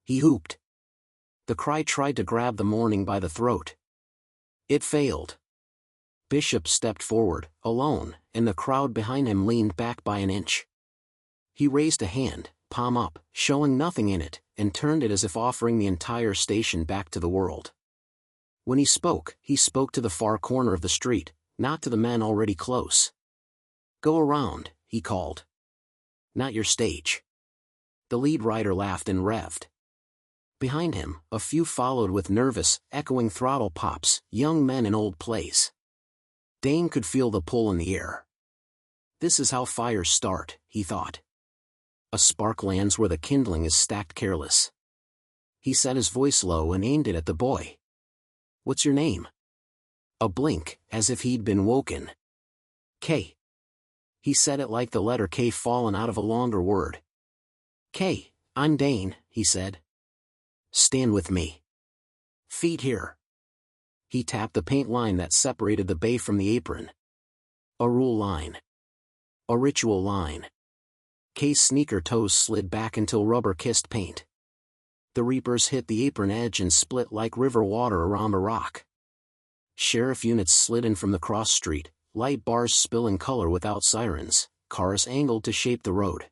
He whooped. The cry tried to grab the morning by the throat. It failed. Bishop stepped forward, alone, and the crowd behind him leaned back by an inch. He raised a hand, palm up, showing nothing in it, and turned it as if offering the entire station back to the world. When he spoke to the far corner of the street, not to the men already close. "Go around," he called. "Not your stage." The lead rider laughed and revved. Behind him, a few followed with nervous, echoing throttle pops, young men in old plays. Dane could feel the pull in the air. This is how fires start, he thought. A spark lands where the kindling is stacked careless. He set his voice low and aimed it at the boy. "What's your name?" A blink, as if he'd been woken. "K." He said it like the letter K fallen out of a longer word. "K, I'm Dane," he said. "Stand with me. Feet here." He tapped the paint line that separated the bay from the apron. A rule line. A ritual line. K's sneaker toes slid back until rubber kissed paint. The Reapers hit the apron edge and split like river water around a rock. Sheriff units slid in from the cross street, light bars spilling color without sirens, cars angled to shape the road.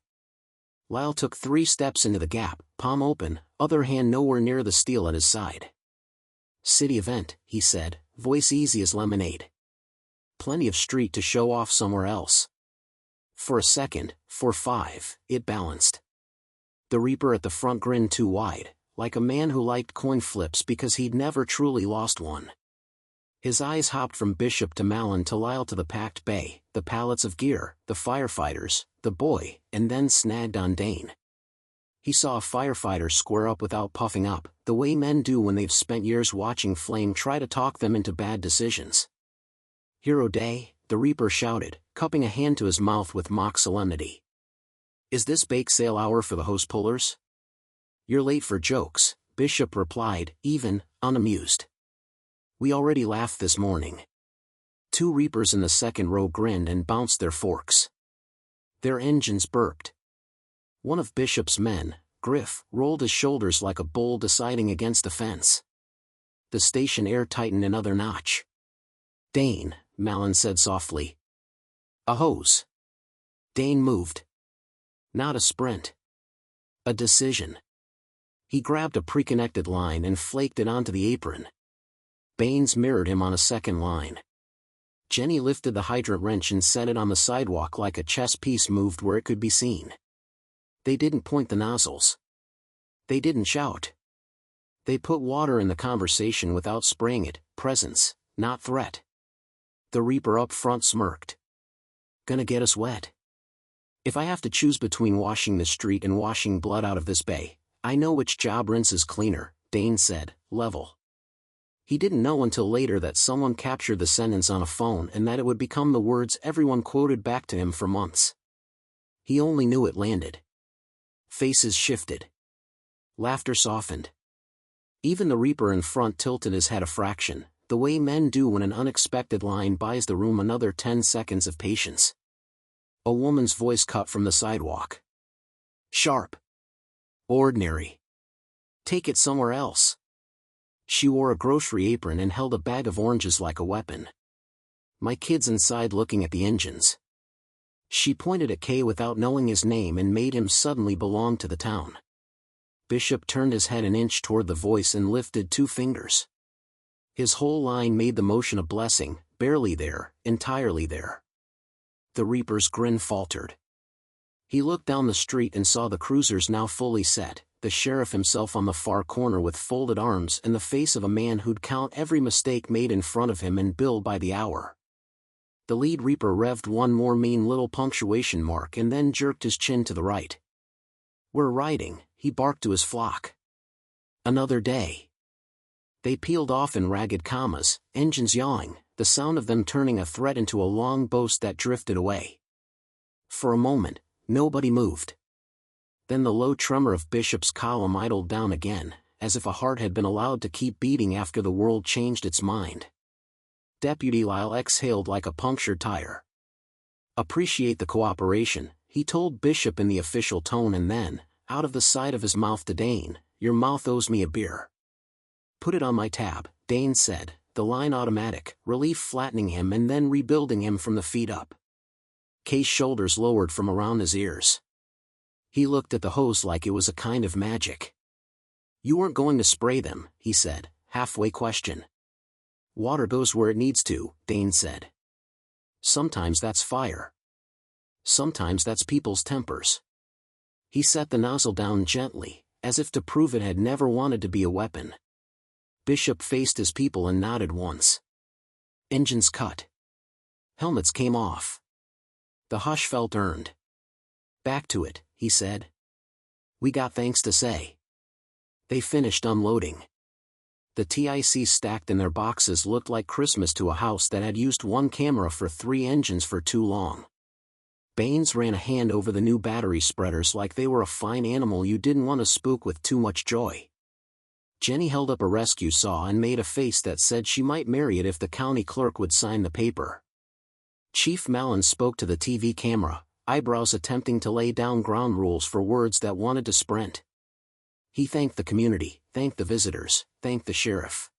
Lyle took 3 steps into the gap, palm open, other hand nowhere near the steel at his side. "City event," he said, voice easy as lemonade. "Plenty of street to show off somewhere else." For a second, for 5, it balanced. The Reaper at the front grinned too wide, like a man who liked coin flips because he'd never truly lost one. His eyes hopped from Bishop to Mallon to Lyle to the packed bay, the pallets of gear, the firefighters, the boy, and then snagged on Dane. He saw a firefighter square up without puffing up, the way men do when they've spent years watching flame try to talk them into bad decisions. "Hero Day," the Reaper shouted, cupping a hand to his mouth with mock solemnity. "Is this bake sale hour for the hose pullers?" "You're late for jokes," Bishop replied, even, unamused. "We already laughed this morning." 2 Reapers in the second row grinned and bounced their forks. Their engines burped. One of Bishop's men, Griff, rolled his shoulders like a bull deciding against the fence. The station air tightened another notch. "Dane," Mallon said softly. "A hose." Dane moved. Not a sprint. A decision. He grabbed a pre-connected line and flaked it onto the apron. Baines mirrored him on a second line. Jenny lifted the hydrant wrench and set it on the sidewalk like a chess piece moved where it could be seen. They didn't point the nozzles. They didn't shout. They put water in the conversation without spraying it, presence, not threat. The Reaper up front smirked. Gonna get us wet. If I have to choose between washing the street and washing blood out of this bay, I know which job rinses cleaner, Dane said, level. He didn't know until later that someone captured the sentence on a phone and that it would become the words everyone quoted back to him for months. He only knew it landed. Faces shifted. Laughter softened. Even the Reaper in front tilted his head a fraction, the way men do when an unexpected line buys the room another 10 seconds of patience. A woman's voice cut from the sidewalk. Sharp. Ordinary. Take it somewhere else. She wore a grocery apron and held a bag of oranges like a weapon. My kid's inside looking at the engines. She pointed at Kay without knowing his name and made him suddenly belong to the town. Bishop turned his head an inch toward the voice and lifted 2 fingers. His whole line made the motion a blessing, barely there, entirely there. The Reaper's grin faltered. He looked down the street and saw the cruisers now fully set, the sheriff himself on the far corner with folded arms and the face of a man who'd count every mistake made in front of him and bill by the hour. The lead Reaper revved one more mean little punctuation mark and then jerked his chin to the right. We're riding, he barked to his flock. Another day. They peeled off in ragged commas, engines yawing, the sound of them turning a threat into a long boast that drifted away. For a moment, nobody moved. Then the low tremor of Bishop's column idled down again, as if a heart had been allowed to keep beating after the world changed its mind. Deputy Lyle exhaled like a punctured tire. Appreciate the cooperation, he told Bishop in the official tone, and then, out of the side of his mouth to Dane, your mouth owes me a beer. Put it on my tab, Dane said, the line automatic, relief flattening him and then rebuilding him from the feet up. Kay's shoulders lowered from around his ears. He looked at the hose like it was a kind of magic. You weren't going to spray them, he said, halfway question. Water goes where it needs to, Dane said. Sometimes that's fire. Sometimes that's people's tempers. He set the nozzle down gently, as if to prove it had never wanted to be a weapon. Bishop faced his people and nodded once. Engines cut. Helmets came off. The hush felt earned. Back to it, he said. We got thanks to say. They finished unloading. The TICs stacked in their boxes looked like Christmas to a house that had used one camera for 3 engines for too long. Baines ran a hand over the new battery spreaders like they were a fine animal you didn't want to spook with too much joy. Jenny held up a rescue saw and made a face that said she might marry it if the county clerk would sign the paper. Chief Mallon spoke to the TV camera, eyebrows attempting to lay down ground rules for words that wanted to sprint. He thanked the community, thanked the visitors, thanked the sheriff.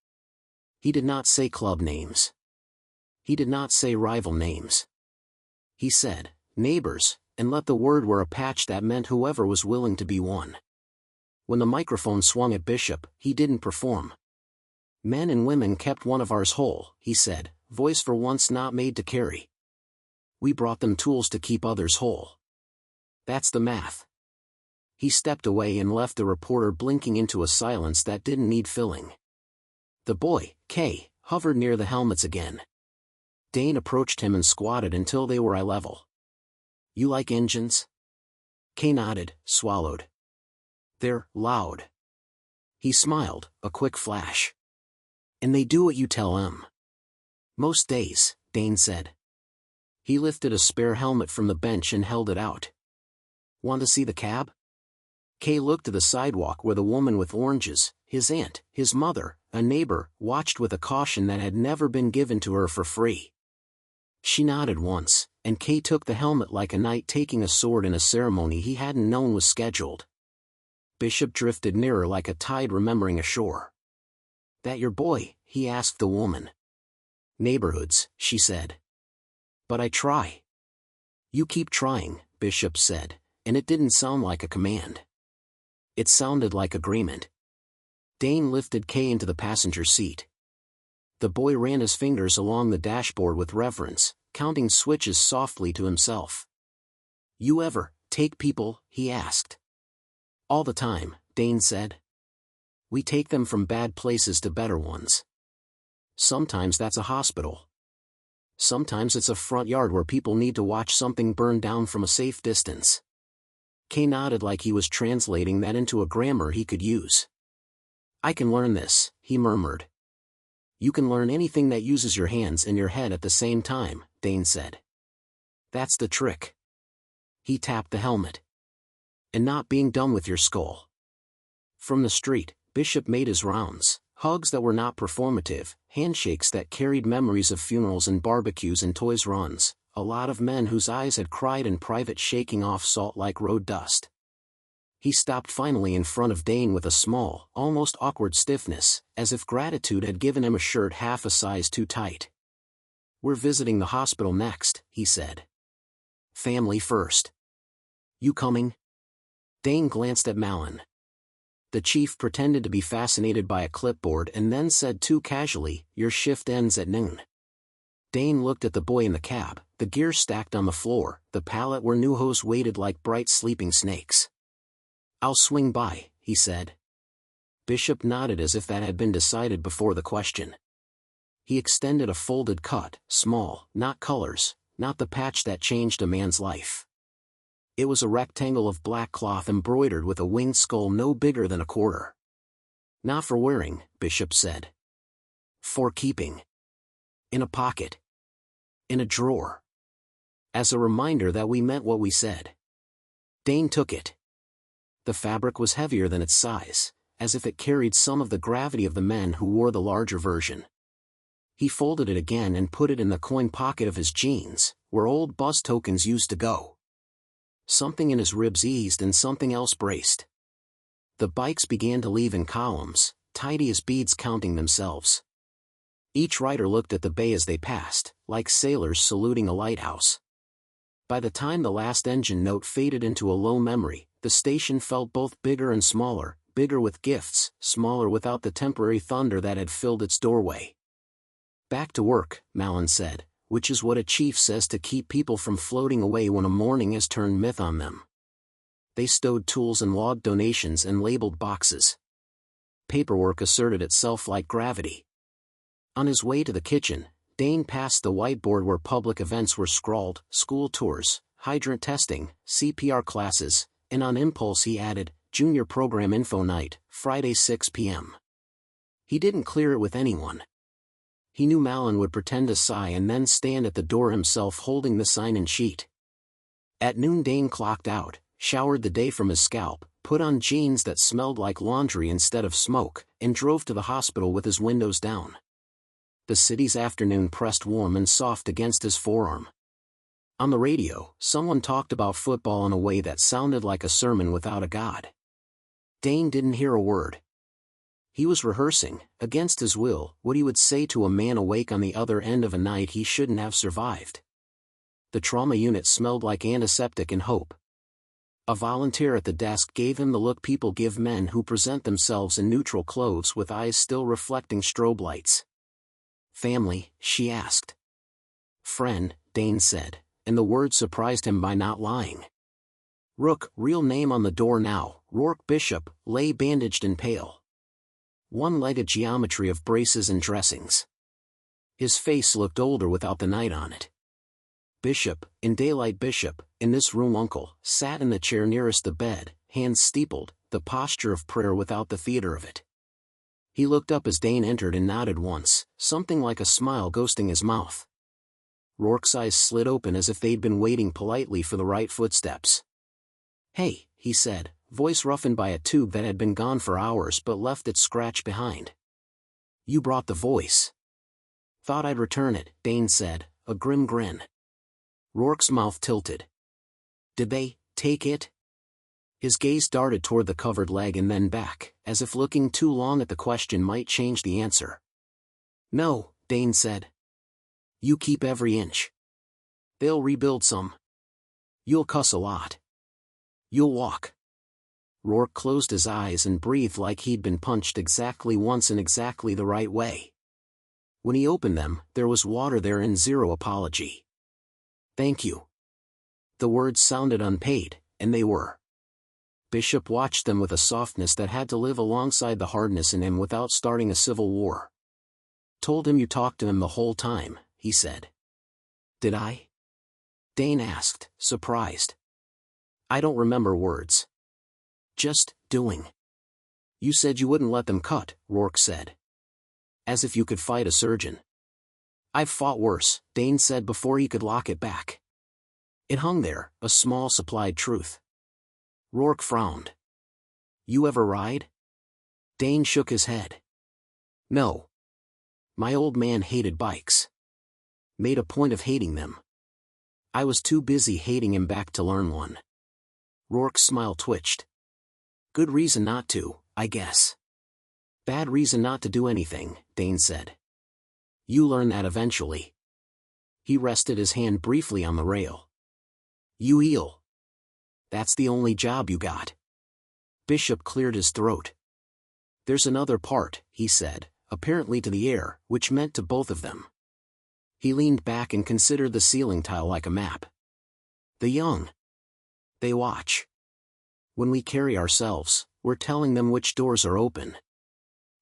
He did not say club names. He did not say rival names. He said, neighbors, and let the word wear a patch that meant whoever was willing to be one. When the microphone swung at Bishop, he didn't perform. Men and women kept one of ours whole, he said, voice for once not made to carry. We brought them tools to keep others whole. That's the math. He stepped away and left the reporter blinking into a silence that didn't need filling. The boy, Kay, hovered near the helmets again. Dane approached him and squatted until they were eye level. You like engines? Kay nodded, swallowed. They're loud. He smiled, a quick flash. And they do what you tell them. Most days, Dane said. He lifted a spare helmet from the bench and held it out. Want to see the cab? Kay looked to the sidewalk where the woman with oranges, his aunt, his mother, a neighbor, watched with a caution that had never been given to her for free. She nodded once, and Kay took the helmet like a knight taking a sword in a ceremony he hadn't known was scheduled. Bishop drifted nearer like a tide remembering a shore. That your boy? He asked the woman. Neighborhoods, she said. But I try. You keep trying, Bishop said, and it didn't sound like a command. It sounded like agreement. Dane lifted Kay into the passenger seat. The boy ran his fingers along the dashboard with reverence, counting switches softly to himself. You ever take people? He asked. All the time, Dane said. We take them from bad places to better ones. Sometimes that's a hospital. Sometimes it's a front yard where people need to watch something burn down from a safe distance. Kay nodded like he was translating that into a grammar he could use. I can learn this, he murmured. You can learn anything that uses your hands and your head at the same time, Dane said. That's the trick. He tapped the helmet. And not being done with your skull. From the street, Bishop made his rounds, hugs that were not performative, handshakes that carried memories of funerals and barbecues and toys runs, a lot of men whose eyes had cried in private shaking off salt like road dust. He stopped finally in front of Dane with a small, almost awkward stiffness, as if gratitude had given him a shirt half a size too tight. We're visiting the hospital next, he said. Family first. You coming? Dane glanced at Malin. The chief pretended to be fascinated by a clipboard and then said too casually, your shift ends at noon. Dane looked at the boy in the cab, the gear stacked on the floor, the pallet where new hose waited like bright sleeping snakes. I'll swing by, he said. Bishop nodded as if that had been decided before the question. He extended a folded cut, small, not colors, not the patch that changed a man's life. It was a rectangle of black cloth embroidered with a winged skull no bigger than a quarter. Not for wearing, Bishop said. For keeping. In a pocket. In a drawer. As a reminder that we meant what we said. Dane took it. The fabric was heavier than its size, as if it carried some of the gravity of the men who wore the larger version. He folded it again and put it in the coin pocket of his jeans, where old bus tokens used to go. Something in his ribs eased and something else braced. The bikes began to leave in columns, tidy as beads counting themselves. Each rider looked at the bay as they passed, like sailors saluting a lighthouse. By the time the last engine note faded into a low memory, the station felt both bigger and smaller, bigger with gifts, smaller without the temporary thunder that had filled its doorway. Back to work, Malin said, which is what a chief says to keep people from floating away when a morning has turned myth on them. They stowed tools and logged donations and labeled boxes. Paperwork asserted itself like gravity. On his way to the kitchen, Dane passed the whiteboard where public events were scrawled, school tours, hydrant testing, CPR classes, and on impulse he added, Junior Program Info Night, Friday 6 p.m. He didn't clear it with anyone. He knew Malin would pretend to sigh and then stand at the door himself holding the sign-in sheet. At noon Dane clocked out, showered the day from his scalp, put on jeans that smelled like laundry instead of smoke, and drove to the hospital with his windows down. The city's afternoon pressed warm and soft against his forearm. On the radio, someone talked about football in a way that sounded like a sermon without a God. Dane didn't hear a word. He was rehearsing, against his will, what he would say to a man awake on the other end of a night he shouldn't have survived. The trauma unit smelled like antiseptic and hope. A volunteer at the desk gave him the look people give men who present themselves in neutral clothes with eyes still reflecting strobe lights. Family, she asked. Friend, Dane said, and the word surprised him by not lying. Rook, real name on the door now, Rourke Bishop, lay bandaged and pale. One-legged geometry of braces and dressings. His face looked older without the night on it. Bishop, in daylight Bishop, in this room uncle, sat in the chair nearest the bed, hands steepled, the posture of prayer without the theater of it. He looked up as Dane entered and nodded once, something like a smile ghosting his mouth. Rourke's eyes slid open as if they'd been waiting politely for the right footsteps. Hey, he said, voice roughened by a tube that had been gone for hours but left its scratch behind. You brought the voice. Thought I'd return it, Dane said, a grim grin. Rourke's mouth tilted. Did they take it? His gaze darted toward the covered leg and then back, as if looking too long at the question might change the answer. No, Dane said. You keep every inch. They'll rebuild some. You'll cuss a lot. You'll walk. Rourke closed his eyes and breathed like he'd been punched exactly once in exactly the right way. When he opened them, there was water there and zero apology. "Thank you." The words sounded unpaid, and they were. Bishop watched them with a softness that had to live alongside the hardness in him without starting a civil war. "Told him you talked to him the whole time," he said. "Did I?" Dane asked, surprised. "I don't remember words. Just doing." "You said you wouldn't let them cut," Rourke said. "As if you could fight a surgeon." "I've fought worse," Dane said before he could lock it back. It hung there, a small supplied truth. Rourke frowned. "You ever ride?" Dane shook his head. "No. My old man hated bikes. Made a point of hating them. I was too busy hating him back to learn one." Rourke's smile twitched. "Good reason not to, I guess." "Bad reason not to do anything," Dane said. "You learn that eventually." He rested his hand briefly on the rail. "You eel. That's the only job you got." Bishop cleared his throat. "There's another part," he said, apparently to the air, which meant to both of them. He leaned back and considered the ceiling tile like a map. "The young. They watch. When we carry ourselves, we're telling them which doors are open."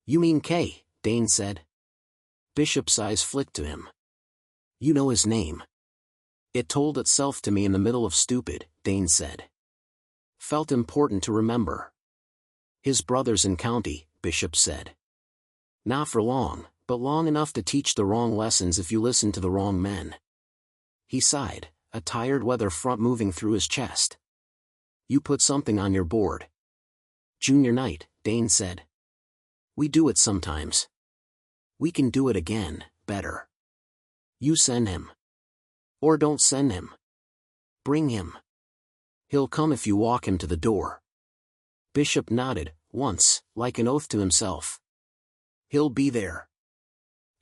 "You mean Kay," Dane said. Bishop's eyes flicked to him. "You know his name." "It told itself to me in the middle of stupid," Dane said. "Felt important to remember." "His brothers in county," Bishop said. "Not for long, but long enough to teach the wrong lessons if you listen to the wrong men." He sighed, a tired weather front moving through his chest. "You put something on your board." "Junior night," Dane said. "We do it sometimes. We can do it again, better. You send him. Or don't send him. Bring him. He'll come if you walk him to the door." Bishop nodded, once, like an oath to himself. "He'll be there."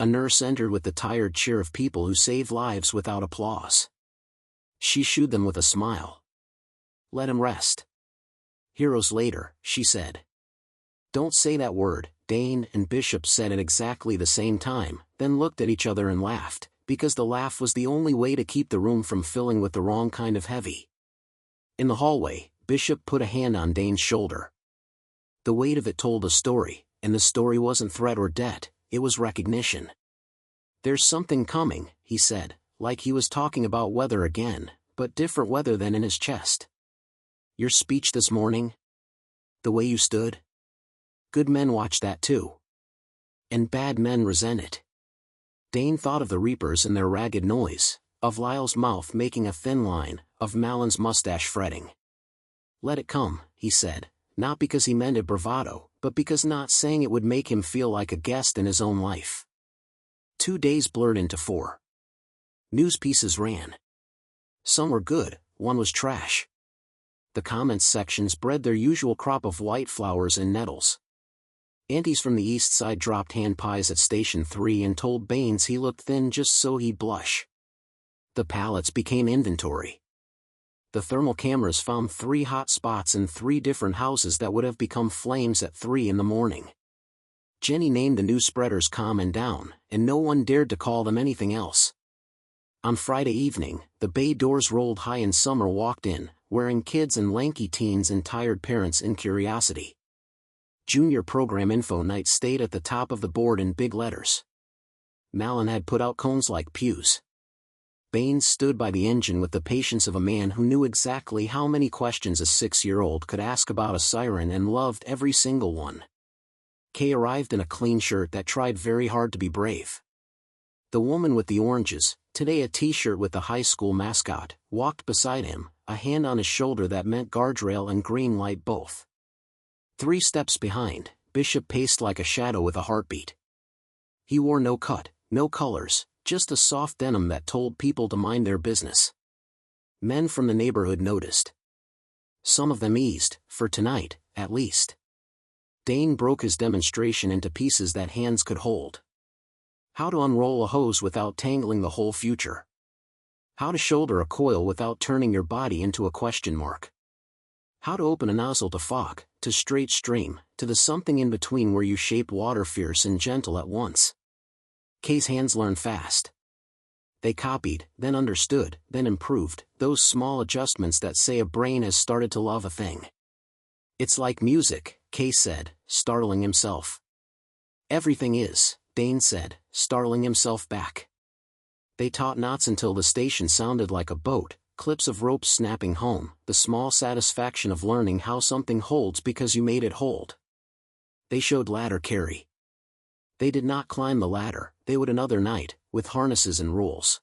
A nurse entered with the tired cheer of people who save lives without applause. She shooed them with a smile. "Let him rest. Heroes later," she said. "Don't say that word," Dane and Bishop said at exactly the same time, then looked at each other and laughed, because the laugh was the only way to keep the room from filling with the wrong kind of heavy. In the hallway, Bishop put a hand on Dane's shoulder. The weight of it told a story, and the story wasn't threat or debt, it was recognition. "There's something coming," he said, like he was talking about weather again, but different weather than in his chest. "Your speech this morning? The way you stood? Good men watch that too. And bad men resent it." Dane thought of the reapers and their ragged noise, of Lyle's mouth making a thin line, of Malin's mustache fretting. "Let it come," he said, not because he meant a bravado, but because not saying it would make him feel like a guest in his own life. 2 days blurred into 4. News pieces ran. Some were good, one was trash. The comments sections bred their usual crop of white flowers and nettles. Aunties from the east side dropped hand pies at Station 3 and told Baines he looked thin just so he'd blush. The pallets became inventory. The thermal cameras found 3 hot spots in 3 different houses that would have become flames at 3 in the morning. Jenny named the news spreaders Calm and Down, and no one dared to call them anything else. On Friday evening, the bay doors rolled high and Summer walked in, wearing kids and lanky teens and tired parents in curiosity. Junior program info night stayed at the top of the board in big letters. Malin had put out cones like pews. Baines stood by the engine with the patience of a man who knew exactly how many questions a 6-year-old could ask about a siren and loved every single one. Kay arrived in a clean shirt that tried very hard to be brave. The woman with the oranges, today a t-shirt with the high school mascot, walked beside him, a hand on his shoulder that meant guardrail and green light both. 3 steps behind, Bishop paced like a shadow with a heartbeat. He wore no cut, no colors, just a soft denim that told people to mind their business. Men from the neighborhood noticed. Some of them eased, for tonight, at least. Dane broke his demonstration into pieces that hands could hold. How to unroll a hose without tangling the whole future. How to shoulder a coil without turning your body into a question mark. How to open a nozzle to fog, to straight stream, to the something in between where you shape water fierce and gentle at once. Kay's hands learn fast. They copied, then understood, then improved, those small adjustments that say a brain has started to love a thing. It's like music, Kay said, startling himself. Everything is, Dane said, startling himself back. They taught knots until the station sounded like a boat, clips of ropes snapping home, the small satisfaction of learning how something holds because you made it hold. They showed ladder carry. They did not climb the ladder, they would another night, with harnesses and rules.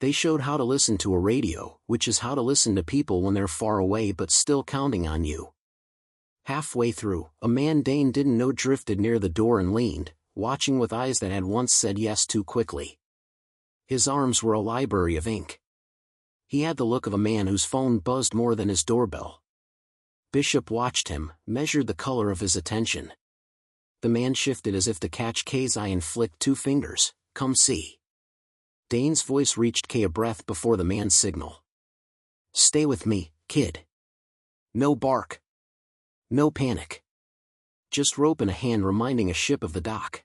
They showed how to listen to a radio, which is how to listen to people when they're far away but still counting on you. Halfway through, a man Dane didn't know drifted near the door and leaned, watching with eyes that had once said yes too quickly. His arms were a library of ink. He had the look of a man whose phone buzzed more than his doorbell. Bishop watched him, measured the color of his attention. The man shifted as if to catch Kay's eye and flicked two fingers. Come see. Dane's voice reached Kay a breath before the man's signal. Stay with me, kid. No bark. No panic. Just rope in a hand reminding a ship of the dock.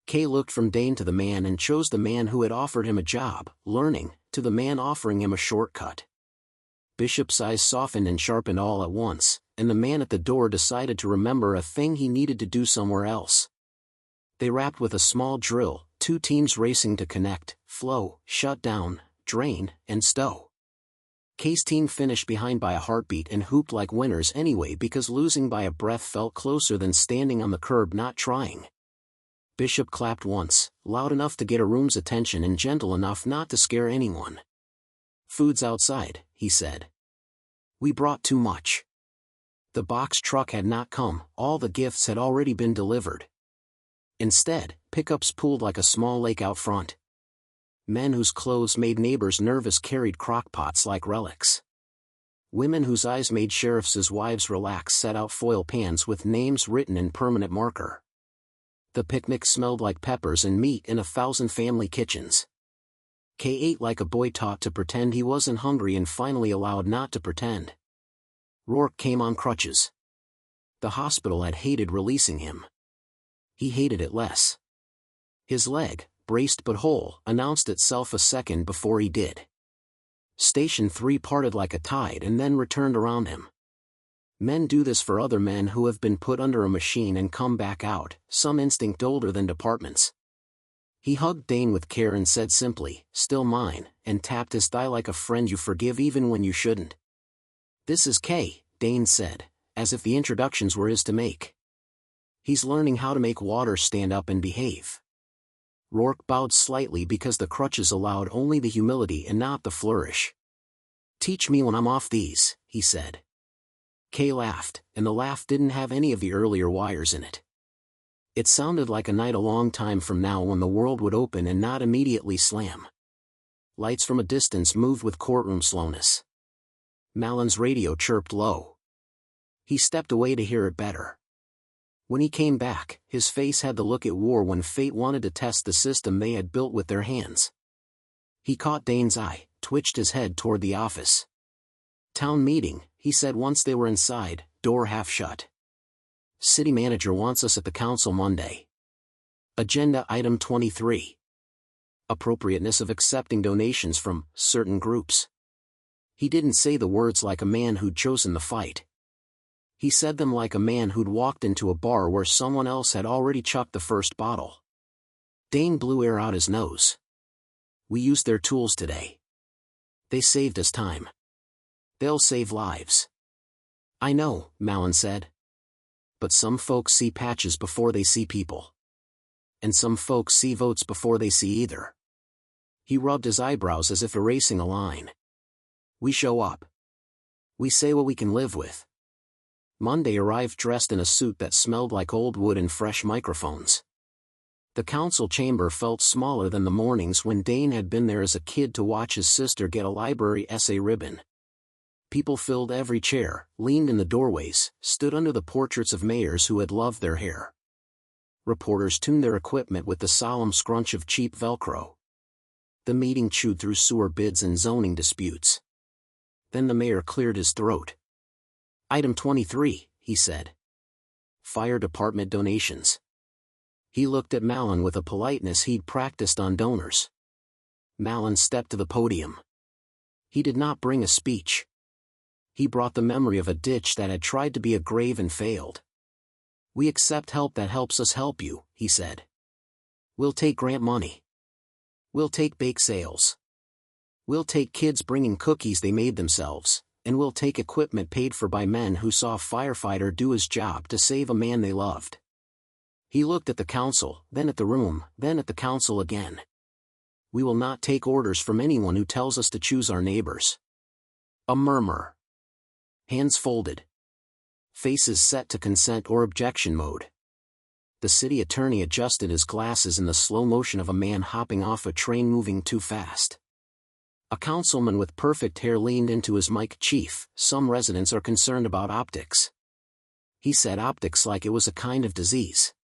Kay looked from Dane to the man and chose the man who had offered him a job, learning, to the man offering him a shortcut. Bishop's eyes softened and sharpened all at once, and the man at the door decided to remember a thing he needed to do somewhere else. They wrapped with a small drill, two teams racing to connect, flow, shut down, drain, and stow. Kay's team finished behind by a heartbeat and hooped like winners anyway because losing by a breath felt closer than standing on the curb not trying. Bishop clapped once, loud enough to get a room's attention and gentle enough not to scare anyone. Food's outside, he said. We brought too much. The box truck had not come, all the gifts had already been delivered. Instead, pickups pooled like a small lake out front. Men whose clothes made neighbors nervous carried crockpots like relics. Women whose eyes made sheriffs' wives relax set out foil pans with names written in permanent marker. The picnic smelled like peppers and meat in 1,000 family kitchens. Kay ate like a boy taught to pretend he wasn't hungry and finally allowed not to pretend. Rourke came on crutches. The hospital had hated releasing him. He hated it less. His leg, braced but whole, announced itself a second before he did. Station 3 parted like a tide and then returned around him. Men do this for other men who have been put under a machine and come back out, some instinct older than departments. He hugged Dane with care and said simply, still mine, and tapped his thigh like a friend you forgive even when you shouldn't. This is Kay, Dane said, as if the introductions were his to make. He's learning how to make water stand up and behave. Rourke bowed slightly because the crutches allowed only the humility and not the flourish. Teach me when I'm off these, he said. Kay laughed, and the laugh didn't have any of the earlier wires in it. It sounded like a night a long time from now when the world would open and not immediately slam. Lights from a distance moved with courtroom slowness. Mallon's radio chirped low. He stepped away to hear it better. When he came back, his face had the look it wore when fate wanted to test the system they had built with their hands. He caught Dane's eye, twitched his head toward the office. Town meeting, he said once they were inside, door half shut. City manager wants us at the council Monday. Agenda item 23. Appropriateness of accepting donations from certain groups. He didn't say the words like a man who'd chosen the fight. He said them like a man who'd walked into a bar where someone else had already chucked the first bottle. Dane blew air out his nose. We used their tools today. They saved us time. They'll save lives. I know, Mallon said. But some folks see patches before they see people. And some folks see votes before they see either. He rubbed his eyebrows as if erasing a line. We show up. We say what we can live with. Monday arrived dressed in a suit that smelled like old wood and fresh microphones. The council chamber felt smaller than the mornings when Dane had been there as a kid to watch his sister get a library essay ribbon. People filled every chair, leaned in the doorways, stood under the portraits of mayors who had loved their hair. Reporters tuned their equipment with the solemn scrunch of cheap Velcro. The meeting chewed through sewer bids and zoning disputes. Then the mayor cleared his throat. Item 23, he said. Fire department donations. He looked at Malin with a politeness he'd practiced on donors. Malin stepped to the podium. He did not bring a speech. He brought the memory of a ditch that had tried to be a grave and failed. "We accept help that helps us help you," he said. "We'll take grant money. We'll take bake sales. We'll take kids bringing cookies they made themselves, and we'll take equipment paid for by men who saw a firefighter do his job to save a man they loved." He looked at the council, then at the room, then at the council again. "We will not take orders from anyone who tells us to choose our neighbors." A murmur. Hands folded. Faces set to consent or objection mode. The city attorney adjusted his glasses in the slow motion of a man hopping off a train moving too fast. A councilman with perfect hair leaned into his mic. "Chief, some residents are concerned about optics." He said optics like it was a kind of disease.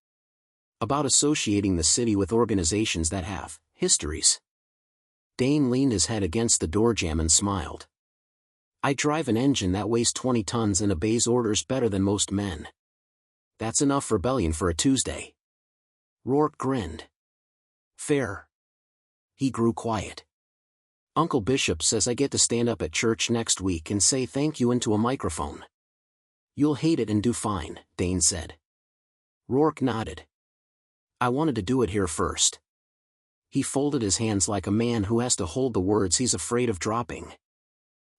About associating the city with organizations that have histories. Dane leaned his head against the doorjamb and smiled. "I drive an engine that weighs 20 tons and obeys orders better than most men. That's enough rebellion for a Tuesday." Rourke grinned. "Fair." He grew quiet. "Uncle Bishop says I get to stand up at church next week and say thank you into a microphone." "You'll hate it and do fine," Dane said. Rourke nodded. "I wanted to do it here first." He folded his hands like a man who has to hold the words he's afraid of dropping.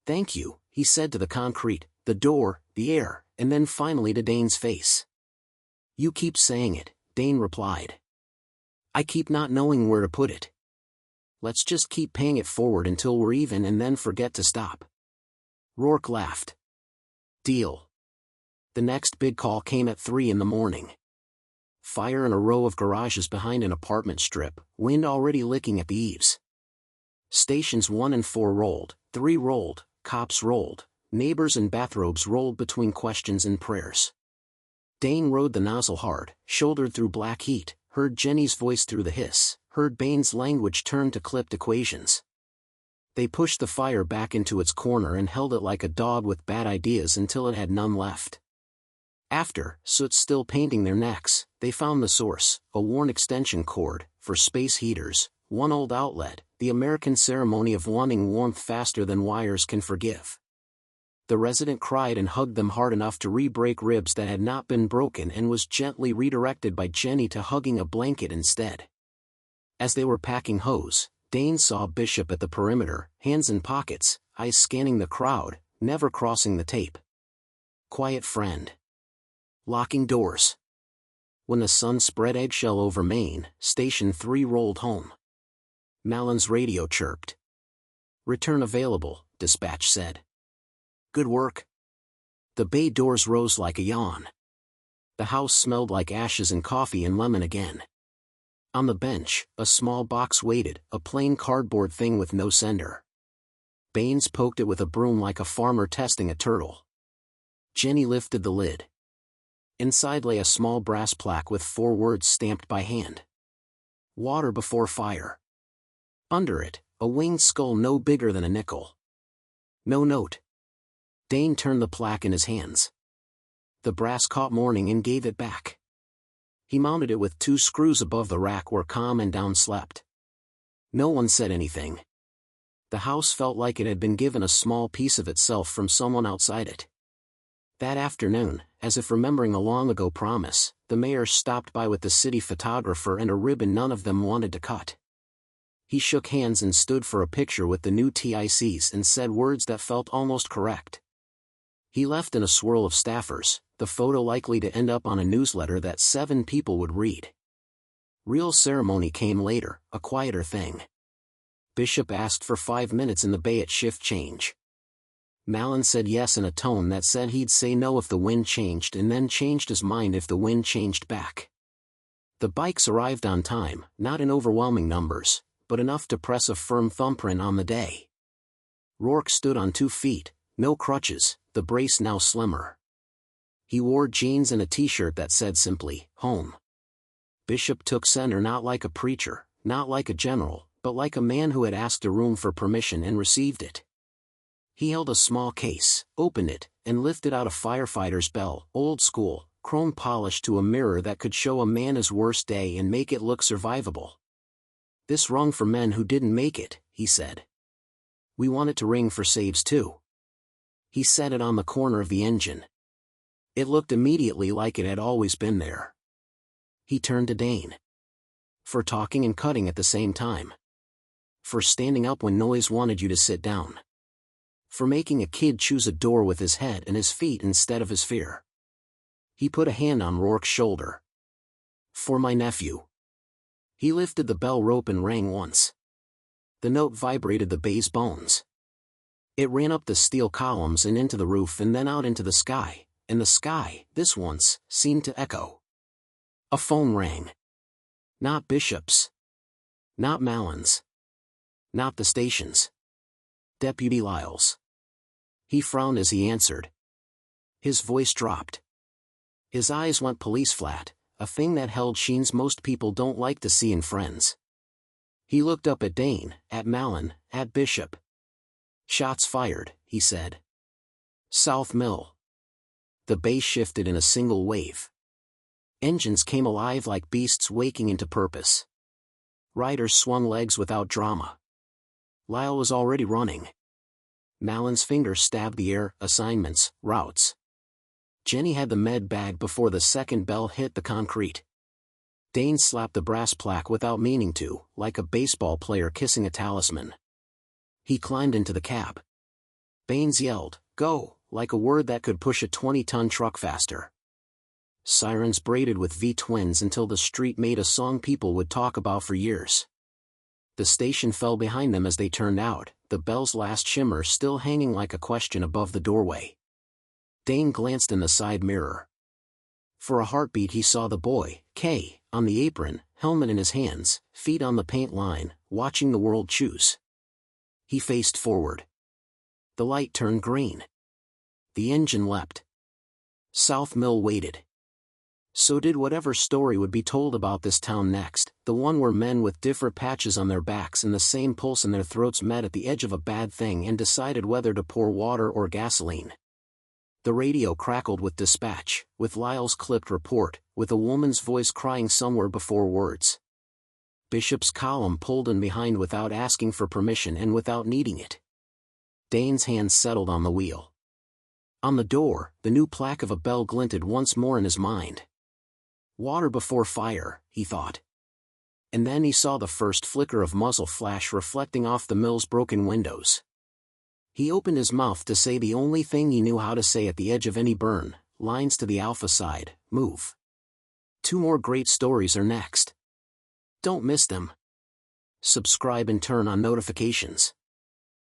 "Thank you," he said to the concrete, the door, the air, and then finally to Dane's face. "You keep saying it," Dane replied. "I keep not knowing where to put it. Let's just keep paying it forward until we're even and then forget to stop." Rourke laughed. "Deal." The next big call came at 3 in the morning. Fire in a row of garages behind an apartment strip, wind already licking at the eaves. Stations 1 and 4 rolled, 3 rolled, cops rolled, neighbors in bathrobes rolled between questions and prayers. Dane rode the nozzle hard, shouldered through black heat, heard Jenny's voice through the hiss, heard Bain's language turn to clipped equations. They pushed the fire back into its corner and held it like a dog with bad ideas until it had none left. After, soot still painting their necks, they found the source, a worn extension cord, for space heaters, one old outlet, the American ceremony of wanting warmth faster than wires can forgive. The resident cried and hugged them hard enough to re-break ribs that had not been broken and was gently redirected by Jenny to hugging a blanket instead. As they were packing hose, Dane saw Bishop at the perimeter, hands in pockets, eyes scanning the crowd, never crossing the tape. Quiet friend. Locking doors. When the sun spread eggshell over Maine, Station 3 rolled home. Malin's radio chirped. "Return available," dispatch said. "Good work." The bay doors rose like a yawn. The house smelled like ashes and coffee and lemon again. On the bench, a small box waited, a plain cardboard thing with no sender. Baines poked it with a broom like a farmer testing a turtle. Jenny lifted the lid. Inside lay a small brass plaque with 4 words stamped by hand. "Water before fire." Under it, a winged skull no bigger than a nickel. No note. Dane turned the plaque in his hands. The brass caught morning and gave it back. He mounted it with 2 screws above the rack where Calm and Down slept. No one said anything. The house felt like it had been given a small piece of itself from someone outside it. That afternoon, as if remembering a long-ago promise, the mayor stopped by with the city photographer and a ribbon none of them wanted to cut. He shook hands and stood for a picture with the new TICs and said words that felt almost correct. He left in a swirl of staffers, the photo likely to end up on a newsletter that 7 people would read. Real ceremony came later, a quieter thing. Bishop asked for 5 minutes in the bay at shift change. Malin said yes in a tone that said he'd say no if the wind changed and then changed his mind if the wind changed back. The bikes arrived on time, not in overwhelming numbers, but enough to press a firm thumbprint on the day. Rourke stood on 2 feet, no crutches, the brace now slimmer. He wore jeans and a t-shirt that said simply, "Home." Bishop took center not like a preacher, not like a general, but like a man who had asked a room for permission and received it. He held a small case, opened it, and lifted out a firefighter's bell, old school, chrome polished to a mirror that could show a man his worst day and make it look survivable. "This rung for men who didn't make it," he said. "We want it to ring for saves too." He set it on the corner of the engine. It looked immediately like it had always been there. He turned to Dane. "For talking and cutting at the same time. For standing up when noise wanted you to sit down. For making a kid choose a door with his head and his feet instead of his fear." He put a hand on Rourke's shoulder. "For my nephew." He lifted the bell rope and rang once. The note vibrated the bay's bones. It ran up the steel columns and into the roof and then out into the sky, and the sky, this once, seemed to echo. A phone rang. Not Bishop's. Not Mallon's. Not the station's. Deputy Lyle's. He frowned as he answered. His voice dropped. His eyes went police flat, a thing that held sheens most people don't like to see in friends. He looked up at Dane, at Mallon, at Bishop. "Shots fired," he said. "South Mill." The bay shifted in a single wave. Engines came alive like beasts waking into purpose. Riders swung legs without drama. Lyle was already running. Mallon's fingers stabbed the air, assignments, routes. Jenny had the med bag before the second bell hit the concrete. Dane slapped the brass plaque without meaning to, like a baseball player kissing a talisman. He climbed into the cab. Baines yelled, "Go," like a word that could push a 20-ton truck faster. Sirens braided with V-twins until the street made a song people would talk about for years. The station fell behind them as they turned out, the bell's last shimmer still hanging like a question above the doorway. Dane glanced in the side mirror. For a heartbeat he saw the boy, Kay, on the apron, helmet in his hands, feet on the paint line, watching the world choose. He faced forward. The light turned green. The engine leapt. South Mill waited. So did whatever story would be told about this town next, the one where men with different patches on their backs and the same pulse in their throats met at the edge of a bad thing and decided whether to pour water or gasoline. The radio crackled with dispatch, with Lyle's clipped report, with a woman's voice crying somewhere before words. Bishop's column pulled in behind without asking for permission and without needing it. Dane's hands settled on the wheel. On the door, the new plaque of a bell glinted once more in his mind. Water before fire, he thought. And then he saw the first flicker of muzzle flash reflecting off the mill's broken windows. He opened his mouth to say the only thing he knew how to say at the edge of any burn, lines to the Alpha side, move. 2 more great stories are next. Don't miss them. Subscribe and turn on notifications.